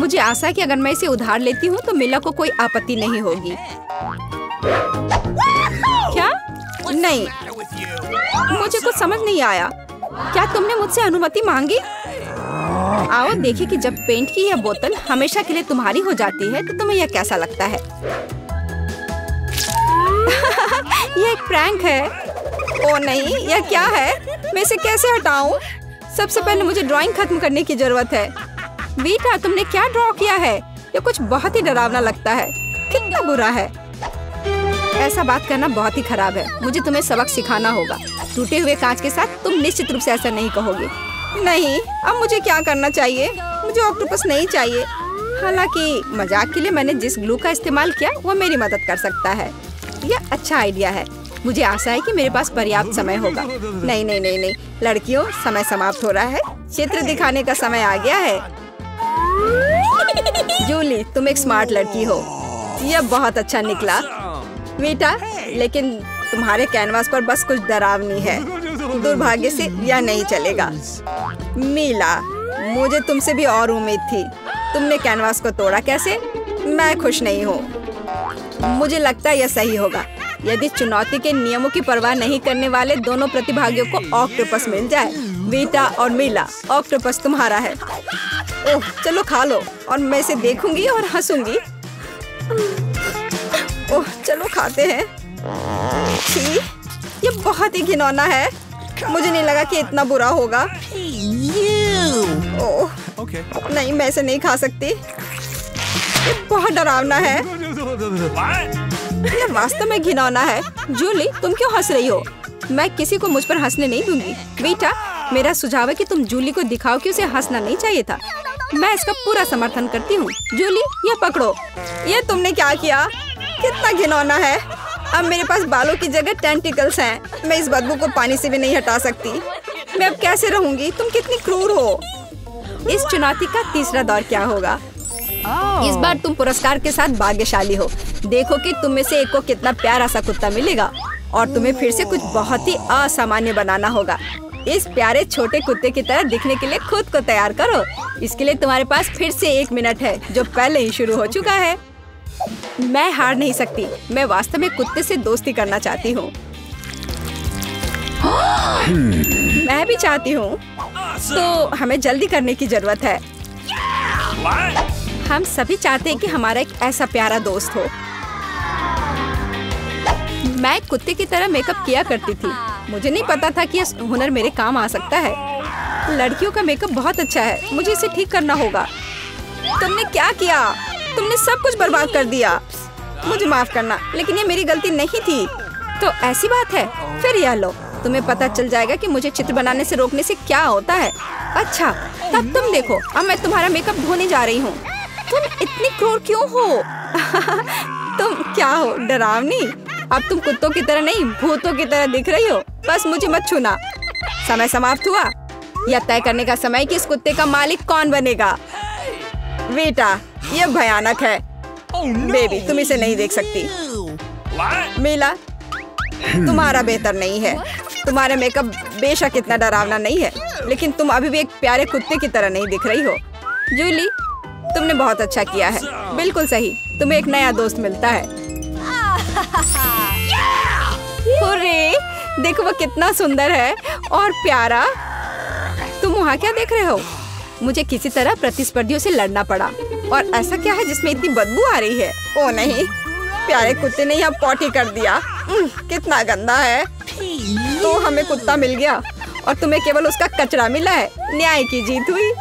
मुझे आशा है कि अगर मैं इसे उधार लेती हूँ तो मीला को कोई आपत्ति नहीं होगी। क्या? नहीं, मुझे कुछ समझ नहीं आया। क्या तुमने मुझसे अनुमति मांगी? आओ देखिए कि जब पेंट की यह बोतल हमेशा के लिए तुम्हारी हो जाती है तो तुम्हें यह कैसा लगता है। यह एक प्रैंक है। ओ नहीं, यह क्या है? मैं इसे कैसे हटाऊं? सबसे पहले मुझे ड्राइंग खत्म करने की जरूरत है। वीटा, तुमने क्या ड्रॉ किया है? यह कुछ बहुत ही डरावना लगता है। कितना बुरा है। ऐसा बात करना बहुत ही खराब है। मुझे तुम्हें सबक सिखाना होगा। टूटे हुए कांच के साथ तुम निश्चित रूप से ऐसा नहीं कहोगे। नहीं, अब मुझे क्या करना चाहिए? मुझे ऑक्टोपस नहीं चाहिए। हालांकि मजाक के लिए मैंने जिस ग्लू का इस्तेमाल किया वो मेरी मदद कर सकता है। यह अच्छा आइडिया है। मुझे आशा है कि मेरे पास पर्याप्त समय होगा। नहीं नहीं नहीं नहीं, लड़कियों, समय समाप्त हो रहा है। चित्र दिखाने का समय आ गया है। जूली, तुम एक स्मार्ट लड़की हो। यह बहुत अच्छा निकला। वीटा, लेकिन तुम्हारे कैनवास पर बस कुछ डरावनी है। दुर्भाग्य से यह नहीं चलेगा। मीला, मुझे तुमसे भी और उम्मीद थी। तुमने कैनवास को तोड़ा कैसे? मैं खुश नहीं हूँ। मुझे लगता है यह सही होगा यदि चुनौती के नियमों की परवाह नहीं करने वाले दोनों प्रतिभागियों को ऑक्टोपस मिल जाए। वीटा और मीला, ऑक्टोपस तुम्हारा है। ओह, चलो खा लो और मैं इसे देखूंगी और हंसूंगी। ओह, चलो खाते हैं। छी, ये बहुत ही घिनौना है। मुझे नहीं लगा कि इतना बुरा होगा। ओह, नहीं, मैं इसे नहीं खा सकती। ये बहुत डरावना है। ये वास्तव में घिनौना है। जूली, तुम क्यों हंस रही हो? मैं किसी को मुझ पर हंसने नहीं दूंगी। वीटा, मेरा सुझाव है कि तुम जूली को दिखाओ कि उसे हंसना नहीं चाहिए था। मैं इसका पूरा समर्थन करती हूँ। जूली, ये पकड़ो। ये तुमने क्या किया? कितना घिनौना है। अब मेरे पास बालों की जगह टेंटिकल्स हैं। मैं इस बदबू को पानी से भी नहीं हटा सकती। मैं अब कैसे रहूंगी? तुम कितनी क्रूर हो। इस चुनौती का तीसरा दौर क्या होगा? इस बार तुम पुरस्कार के साथ भाग्यशाली हो। देखो कि तुम में से एक को कितना प्यारा सा कुत्ता मिलेगा और तुम्हें फिर से कुछ बहुत ही असामान्य बनाना होगा। इस प्यारे छोटे कुत्ते की तरह दिखने के लिए खुद को तैयार करो। इसके लिए तुम्हारे पास फिर से 1 मिनट है, जो पहले ही शुरू हो चुका है। मैं हार नहीं सकती। मैं वास्तव में कुत्ते से दोस्ती करना चाहती हूँ। मैं भी चाहती हूँ। तो हमें जल्दी करने की जरूरत है। हम सभी चाहते हैं कि हमारा एक ऐसा प्यारा दोस्त हो। मैं कुत्ते की तरह मेकअप किया करती थी। मुझे नहीं पता था कि यह हुनर मेरे काम आ सकता है। लड़कियों का मेकअप बहुत अच्छा है। मुझे इसे ठीक करना होगा। तुमने क्या किया? तुमने सब कुछ बर्बाद कर दिया। मुझे माफ करना, लेकिन ये मेरी गलती नहीं थी। तो ऐसी बात है, फिर यह लो। तुम्हें पता चल जाएगा कि मुझे चित्र बनाने से रोकने से क्या होता है। अच्छा, तब तुम देखो। अब मैं तुम्हारा मेकअप धोने जा रही हूँ। तुम इतनी क्रूर क्यों हो? तुम क्या हो, डरावनी? अब तुम कुत्तों की तरह नहीं, भूतों की तरह दिख रही हो। बस मुझे मत छूना। समय समाप्त हुआ। यह तय करने का समय कि इस कुत्ते का मालिक कौन बनेगा। वीटा, यह भयानक है। बेबी, तुम इसे नहीं देख सकती। मीला, तुम्हारा बेहतर नहीं है। तुम्हारा मेकअप बेशक इतना डरावना नहीं है, लेकिन तुम अभी भी एक प्यारे कुत्ते की तरह नहीं दिख रही हो। जूली, तुमने बहुत अच्छा किया है। बिल्कुल सही, तुम्हें एक नया दोस्त मिलता है। हुर्रे, देखो वो कितना सुंदर है और प्यारा। तुम वहाँ क्या देख रहे हो? मुझे किसी तरह प्रतिस्पर्धियों से लड़ना पड़ा। और ऐसा क्या है जिसमें इतनी बदबू आ रही है? ओ नहीं, प्यारे कुत्ते ने यहाँ पॉटी कर दिया। कितना गंदा है। तो हमें कुत्ता मिल गया और तुम्हें केवल उसका कचरा मिला है। न्याय की जीत हुई।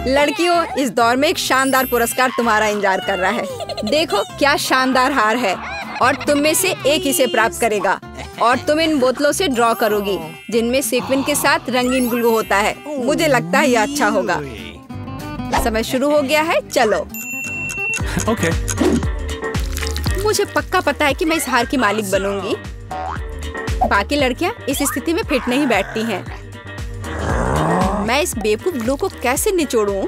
लड़कियों, इस दौर में एक शानदार पुरस्कार तुम्हारा इंतजार कर रहा है। देखो क्या शानदार हार है और तुम में से एक इसे प्राप्त करेगा और तुम इन बोतलों से ड्रॉ करोगी जिनमें सीक्वेंस के साथ रंगीन ग्लू होता है। मुझे लगता है यह अच्छा होगा। समय शुरू हो गया है, चलो। Okay. मुझे पक्का पता है कि मैं इस हार की मालिक बनूंगी। बाकी लड़कियां इस स्थिति में फिट नहीं बैठती हैं। मैं इस बेवकूफ ग्लू को कैसे निचोड़ूं?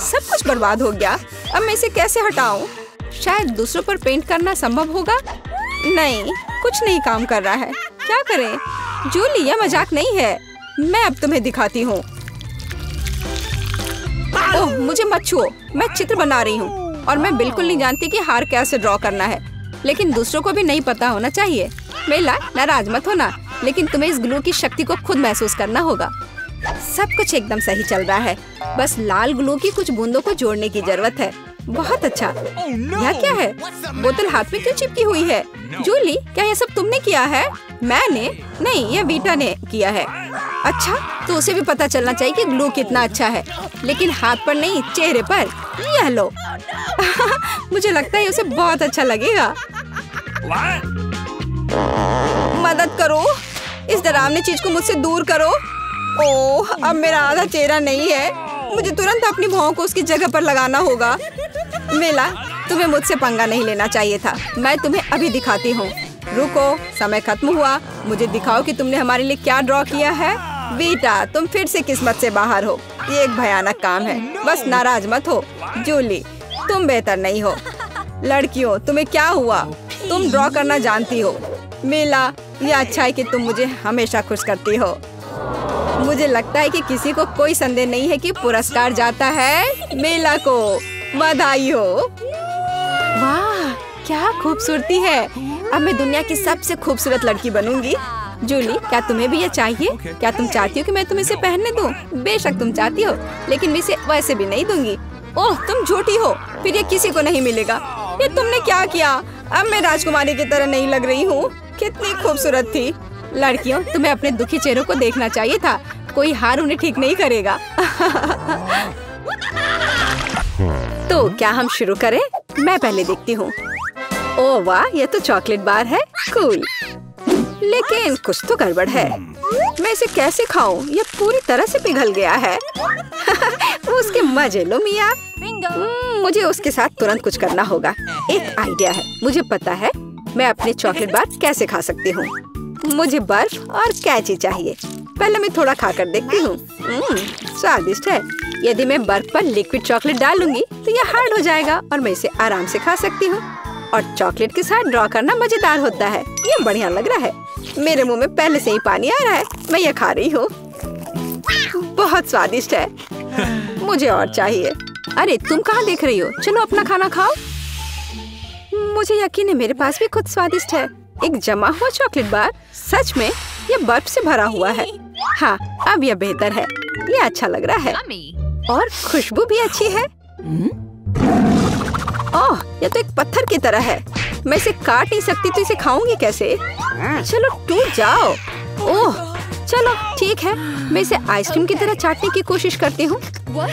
सब कुछ बर्बाद हो गया। अब मैं इसे कैसे हटाऊं? शायद दूसरों पर पेंट करना संभव होगा। नहीं, कुछ नहीं काम कर रहा है। क्या करें? जूली, यह मजाक नहीं है। मैं अब तुम्हें दिखाती हूँ। ओह, मुझे मत छुओ। मैं चित्र बना रही हूँ और मैं बिल्कुल नहीं जानती कि हार कैसे ड्रॉ करना है। लेकिन दूसरों को भी नहीं पता होना चाहिए। मेला, नाराज मत होना, लेकिन तुम्हें इस ग्लू की शक्ति को खुद महसूस करना होगा। सब कुछ एकदम सही चल रहा है। बस लाल ग्लू की कुछ बूंदों को जोड़ने की जरूरत है। बहुत अच्छा। यह क्या है? बोतल हाथ में क्यों चिपकी हुई है? जूली, क्या यह सब तुमने किया है? मैंने नहीं, यह वीटा ने किया है। अच्छा, तो उसे भी पता चलना चाहिए कि ग्लू कितना अच्छा है, लेकिन हाथ पर नहीं, चेहरे पर। यह लो। मुझे लगता है उसे बहुत अच्छा लगेगा। मदद करो, इस डरावनी चीज को मुझसे दूर करो। ओह, अब मेरा आधा चेहरा नहीं है। मुझे तुरंत अपनी भौं को उसकी जगह पर लगाना होगा। मेला, तुम्हें मुझसे पंगा नहीं लेना चाहिए था। मैं तुम्हें अभी दिखाती हूँ। रुको, समय खत्म हुआ। मुझे दिखाओ कि तुमने हमारे लिए क्या ड्रॉ किया है। वीटा, तुम फिर से किस्मत से बाहर हो। ये एक भयानक काम है। बस नाराज मत हो। जूली, तुम बेहतर नहीं हो। लड़कियों, तुम्हें क्या हुआ? तुम ड्रॉ करना जानती हो। मेला, ये अच्छा है कि तुम मुझे हमेशा खुश करती हो। मुझे लगता है कि किसी को कोई संदेह नहीं है कि पुरस्कार जाता है मेला को। बधाई हो। वाह, क्या खूबसूरती है। अब मैं दुनिया की सबसे खूबसूरत लड़की बनूंगी। जूली, क्या तुम्हें भी ये चाहिए? क्या तुम चाहती हो कि मैं तुम्हें इसे पहनने दूं? बेशक तुम चाहती हो, लेकिन मैं इसे वैसे भी नहीं दूंगी। ओह, तुम झूठी हो। फिर ये किसी को नहीं मिलेगा। ये तुमने क्या किया? अब मैं राजकुमारी की तरह नहीं लग रही हूँ। कितनी खूबसूरत थी। लड़कियों, तुम्हें अपने दुखी चेहरों को देखना चाहिए था। कोई हार उन्हें ठीक नहीं करेगा। तो क्या हम शुरू करें? मैं पहले देखती हूँ। ओह वाह, ये तो चॉकलेट बार है। कूल। लेकिन कुछ तो गड़बड़ है। मैं इसे कैसे खाऊं? ये पूरी तरह से पिघल गया है। उसके मजे लो मिया। मुझे उसके साथ तुरंत कुछ करना होगा। एक आइडिया है। मुझे पता है मैं अपने चॉकलेट बार कैसे खा सकती हूँ। मुझे बर्फ और कैची चाहिए। पहले मैं थोड़ा खाकर देखती हूँ। स्वादिष्ट है। यदि मैं बर्फ पर लिक्विड चॉकलेट डालूंगी तो यह हार्ड हो जाएगा और मैं इसे आराम से खा सकती हूँ। और चॉकलेट के साथ ड्रॉ करना मजेदार होता है। ये बढ़िया लग रहा है। मेरे मुंह में पहले से ही पानी आ रहा है। मैं ये खा रही हूँ। बहुत स्वादिष्ट है। मुझे और चाहिए। अरे तुम कहाँ देख रही हो? चलो अपना खाना खाओ। मुझे यकीन है मेरे पास भी खुद स्वादिष्ट है। एक जमा हुआ चॉकलेट बार। सच में ये बर्फ से भरा हुआ है। हाँ, अब यह बेहतर है। ये अच्छा लग रहा है और खुशबू भी अच्छी है। ओह, ये तो एक पत्थर की तरह है। मैं इसे काट नहीं सकती तो इसे खाऊंगी कैसे? चलो टूट जाओ। ओह, चलो ठीक है। मैं इसे आइसक्रीम की तरह चाटने की कोशिश करती हूँ।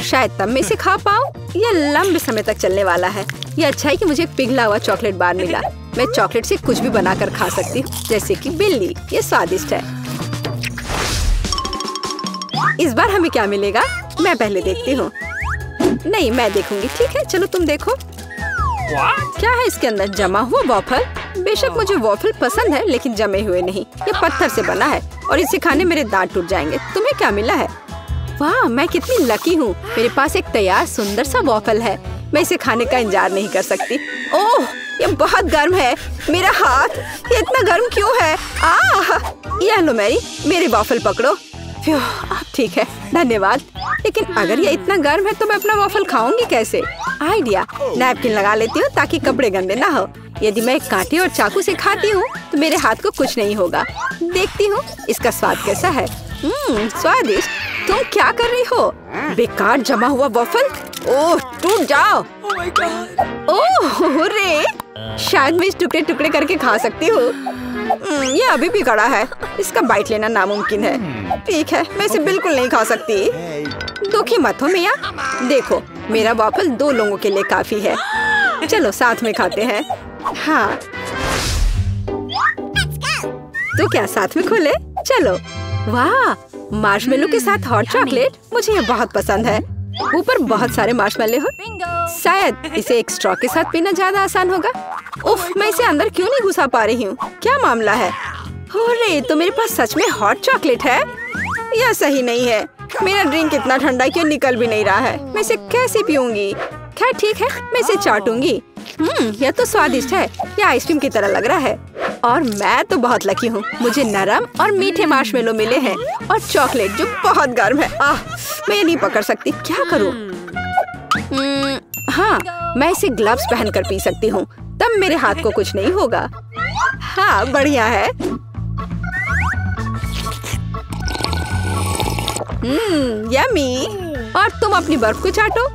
शायद तब मैं इसे खा पाऊँ। यह लंबे समय तक चलने वाला है। यह अच्छा है कि मुझे एक पिघला हुआ चॉकलेट बार मिला। मैं चॉकलेट से कुछ भी बनाकर खा सकती हूँ, जैसे कि बिल्ली। ये स्वादिष्ट है। इस बार हमें क्या मिलेगा? मैं पहले देखती हूँ। नहीं, मैं देखूंगी। ठीक है, चलो तुम देखो। क्या है इसके अंदर? जमा हुआ वॉफल। बेशक मुझे वॉफल पसंद है, लेकिन जमे हुए नहीं। ये पत्थर से बना है और इसे खाने मेरे दांत टूट जाएंगे। तुम्हें क्या मिला है? वाह, मैं कितनी लकी हूँ। मेरे पास एक तैयार सुंदर सा वॉफल है। मैं इसे खाने का इंतजार नहीं कर सकती। ओह, ये बहुत गर्म है। मेरा हाथ ये इतना गर्म क्यों है? यह लो मैरी, मेरी वॉफल पकड़ो। ठीक है, धन्यवाद। लेकिन अगर ये इतना गर्म है तो मैं अपना वॉफल खाऊंगी कैसे? आइडिया, नैपकिन लगा लेती हूँ ताकि कपड़े गंदे ना हो। यदि मैं कांटे और चाकू से खाती हूँ तो मेरे हाथ को कुछ नहीं होगा। देखती हूँ इसका स्वाद कैसा है। स्वादिष्ट। तुम क्या कर रही हो? बेकार जमा हुआ वॉफल। ओह, टूट जाओ। ओह रे, शायद मैं इस टुकड़े टुकड़े करके खा सकती हूँ। ये अभी भी कड़ा है, इसका बाइट लेना नामुमकिन है। ठीक है, मैं इसे बिल्कुल नहीं खा सकती। दुखी मत हो मिया, देखो मेरा वाफल 2 लोगों के लिए काफी है। चलो साथ में खाते हैं। हाँ तो क्या साथ में खोले? चलो। वाह, मार्शमेलो के साथ हॉट चॉकलेट, मुझे ये बहुत पसंद है। ऊपर बहुत सारे मार्शमेलो हो। शायद इसे एक स्ट्रॉ के साथ पीना ज्यादा आसान होगा। उफ, मैं इसे अंदर क्यों नहीं घुसा पा रही हूँ? क्या मामला है? अरे, तो मेरे पास सच में हॉट चॉकलेट है? यह सही नहीं है। मेरा ड्रिंक इतना ठंडा क्यों निकल भी नहीं रहा है? मैं इसे कैसे पीऊंगी? खैर ठीक है, मैं इसे चाटूंगी। यह तो स्वादिष्ट है। यह आइसक्रीम की तरह लग रहा है। और मैं तो बहुत लकी हूँ, मुझे नरम और मीठे मार्शमेलो मिले हैं और चॉकलेट जो बहुत गर्म है। मैं ये नहीं पकड़ सकती, क्या करूँ? हाँ, मैं इसे ग्लव्स पहनकर पी सकती हूँ, तब मेरे हाथ को कुछ नहीं होगा। हाँ, बढ़िया है। यम्मी। और तुम अपनी बर्फ को चाटो।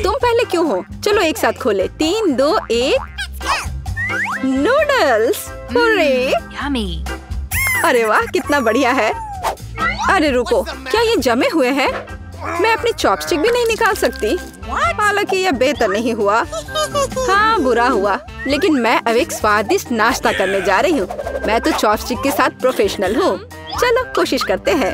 तुम पहले क्यों हो? चलो एक साथ खोले। 3, 2, 1। नूडल्स। अरे वाह, कितना बढ़िया है। अरे रुको, क्या ये जमे हुए हैं? मैं अपनी चॉपस्टिक भी नहीं निकाल सकती। हालांकि यह बेहतर नहीं हुआ। हाँ, बुरा हुआ, लेकिन मैं अब एक स्वादिष्ट नाश्ता करने जा रही हूँ। मैं तो चॉपस्टिक के साथ प्रोफेशनल हूँ। चलो कोशिश करते हैं।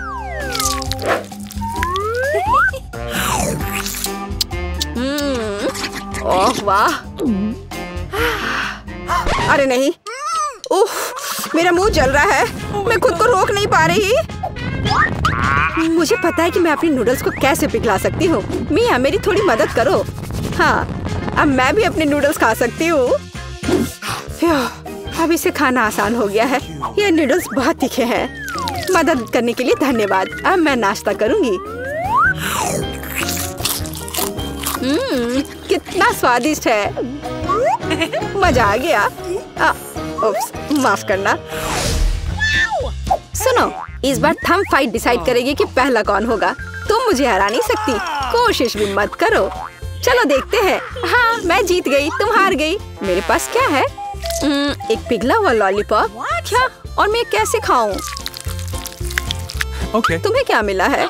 ओह वाह। अरे नहीं, उफ, मेरा मुंह जल रहा है। मैं खुद को रोक नहीं पा रही। मुझे पता है कि मैं अपने नूडल्स को कैसे पिघला सकती हूँ। मिया, मेरी थोड़ी मदद करो। हाँ, अब मैं भी अपने नूडल्स खा सकती हूँ। अब इसे खाना आसान हो गया है। ये नूडल्स बहुत तीखे हैं। मदद करने के लिए धन्यवाद। अब मैं नाश्ता करूँगी। कितना स्वादिष्ट है। मजा आ गया। माफ करना। सुनो, इस बार थंब फाइट डिसाइड करेगी कि पहला कौन होगा। तुम मुझे हरा नहीं सकती, कोशिश भी मत करो। चलो देखते हैं। हाँ, मैं जीत गई, तुम हार गई। मेरे पास क्या है? एक पिघला हुआ लॉलीपॉप। क्या? और मैं कैसे खाऊं? तुम्हें क्या मिला है?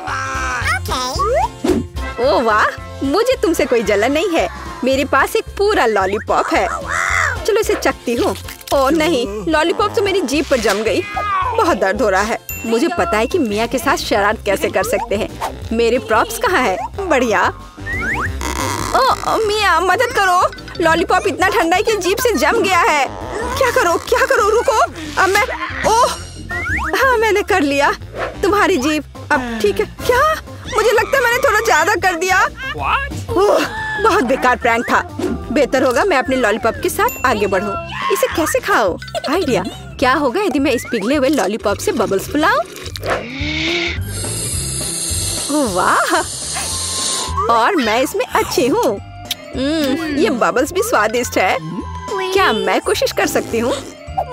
ओह वाह, मुझे तुमसे कोई जलन नहीं है। मेरे पास एक पूरा लॉलीपॉप है। चलो इसे चखती हूँ। ओह नहीं, लॉलीपॉप तो मेरी जीभ पर जम गई। बहुत दर्द हो रहा है। मुझे पता है कि मिया के साथ शरारत कैसे कर सकते हैं। मेरे प्रॉप्स कहाँ है? बढ़िया। ओह मिया, मदद करो। लॉलीपॉप इतना ठंडा है कि जीभ से जम गया है। क्या करो, क्या करो? रुको, अब मैं। ओह हाँ, मैंने कर लिया। तुम्हारी जीभ अब ठीक है। क्या? मुझे लगता है मैंने थोड़ा ज्यादा कर दिया। ओह, बहुत बेकार प्रैंक था। बेहतर होगा मैं अपने लॉलीपॉप के साथ आगे बढ़ूं। इसे कैसे खाओ? आइडिया। क्या होगा यदि मैं इस पिघले हुए लॉलीपॉप से बबल्स फुलाऊं? वाह, और मैं इसमें अच्छी हूँ। ये बबल्स भी स्वादिष्ट है। क्या मैं कोशिश कर सकती हूँ?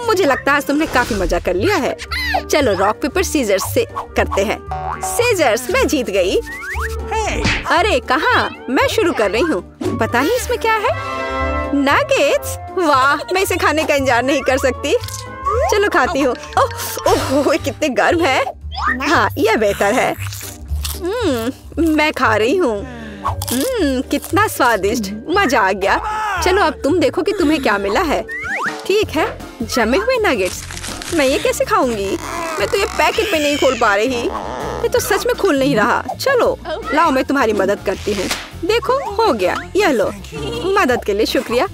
मुझे लगता है आज तुमने काफी मजा कर लिया है। चलो रॉक पेपर सीजर्स से करते हैं। सीजर्स, मैं जीत गई। अरे कहाँ? मैं शुरू कर रही हूँ। पता नहीं इसमें क्या है। नगेट्स। वाह, मैं इसे खाने का इंतजार नहीं कर सकती। चलो खाती हूँ। ओह, कितने गर्म है। हाँ, यह बेहतर है। मैं खा रही हूँ। कितना स्वादिष्ट, मजा आ गया। चलो अब तुम देखो कि तुम्हें क्या मिला है। ठीक है, जमे हुए नगेट्स। मैं ये कैसे खाऊंगी? मैं तो ये पैकेट पे नहीं खोल पा रही। ये तो सच में खुल नहीं रहा। चलो लाओ, मैं तुम्हारी मदद करती हूँ। देखो, हो गया। यह लो। मदद के लिए शुक्रिया।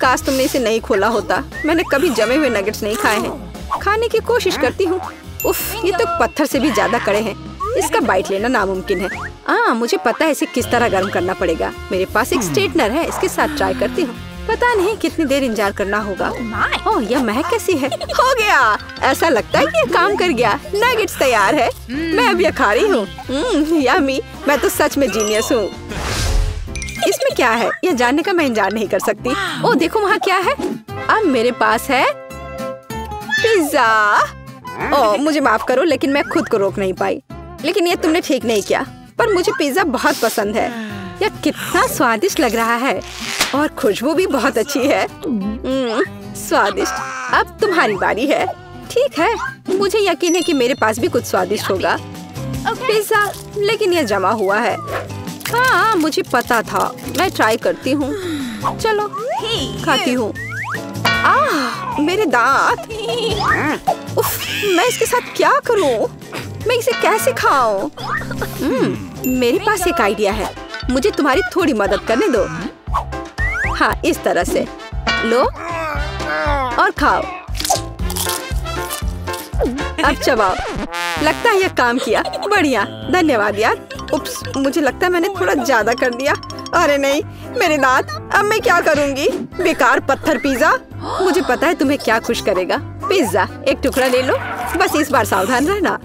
काश तुमने इसे नहीं खोला होता। मैंने कभी जमे हुए नगेट्स नहीं खाए हैं। खाने की कोशिश करती हूँ। उफ, ये तो पत्थर से भी ज्यादा कड़े हैं। इसका बाइट लेना नामुमकिन है। मुझे पता है इसे किस तरह गर्म करना पड़ेगा। मेरे पास एक स्ट्रेटनर है, इसके साथ ट्राई करती हूँ। पता नहीं कितनी देर इंतजार करना होगा। ओह, यह महक कैसी है। हो गया। ऐसा लगता है कि ये काम कर गया। नगेट्स तैयार है। मैं अब यह खा रही हूँ। यम्मी, मैं तो सच में जीनियस हूँ। इसमें क्या है, यह जानने का मैं इंतजार नहीं कर सकती। ओह देखो, वहाँ क्या है। अब मेरे पास है पिज्जा। ओह मुझे माफ करो, लेकिन मैं खुद को रोक नहीं पाई। लेकिन ये तुमने ठीक नहीं किया। पर मुझे पिज्जा बहुत पसंद है। यह कितना स्वादिष्ट लग रहा है और खुशबू भी बहुत अच्छी है। स्वादिष्ट। अब तुम्हारी बारी है। ठीक है, मुझे यकीन है कि मेरे पास भी कुछ स्वादिष्ट होगा। पिज्जा, लेकिन यह जमा हुआ है। हाँ, मुझे पता था। मैं ट्राई करती हूँ। चलो खाती हूँ। मेरे दांत। उफ, मैं इसके साथ क्या करूँ? मैं इसे कैसे खाऊं? मेरे पास एक आइडिया है। मुझे तुम्हारी थोड़ी मदद करने दो। हाँ, इस तरह से लो और खाओ। अब चबाओ। लगता है यह काम किया। बढ़िया, धन्यवाद यार। उप्स, मुझे लगता है मैंने थोड़ा ज्यादा कर दिया। अरे नहीं, मेरे दांत। अब मैं क्या करूंगी? बेकार पत्थर पिज्जा। मुझे पता है तुम्हें क्या खुश करेगा। पिज्जा, एक टुकड़ा ले लो। बस इस बार सावधान रहना।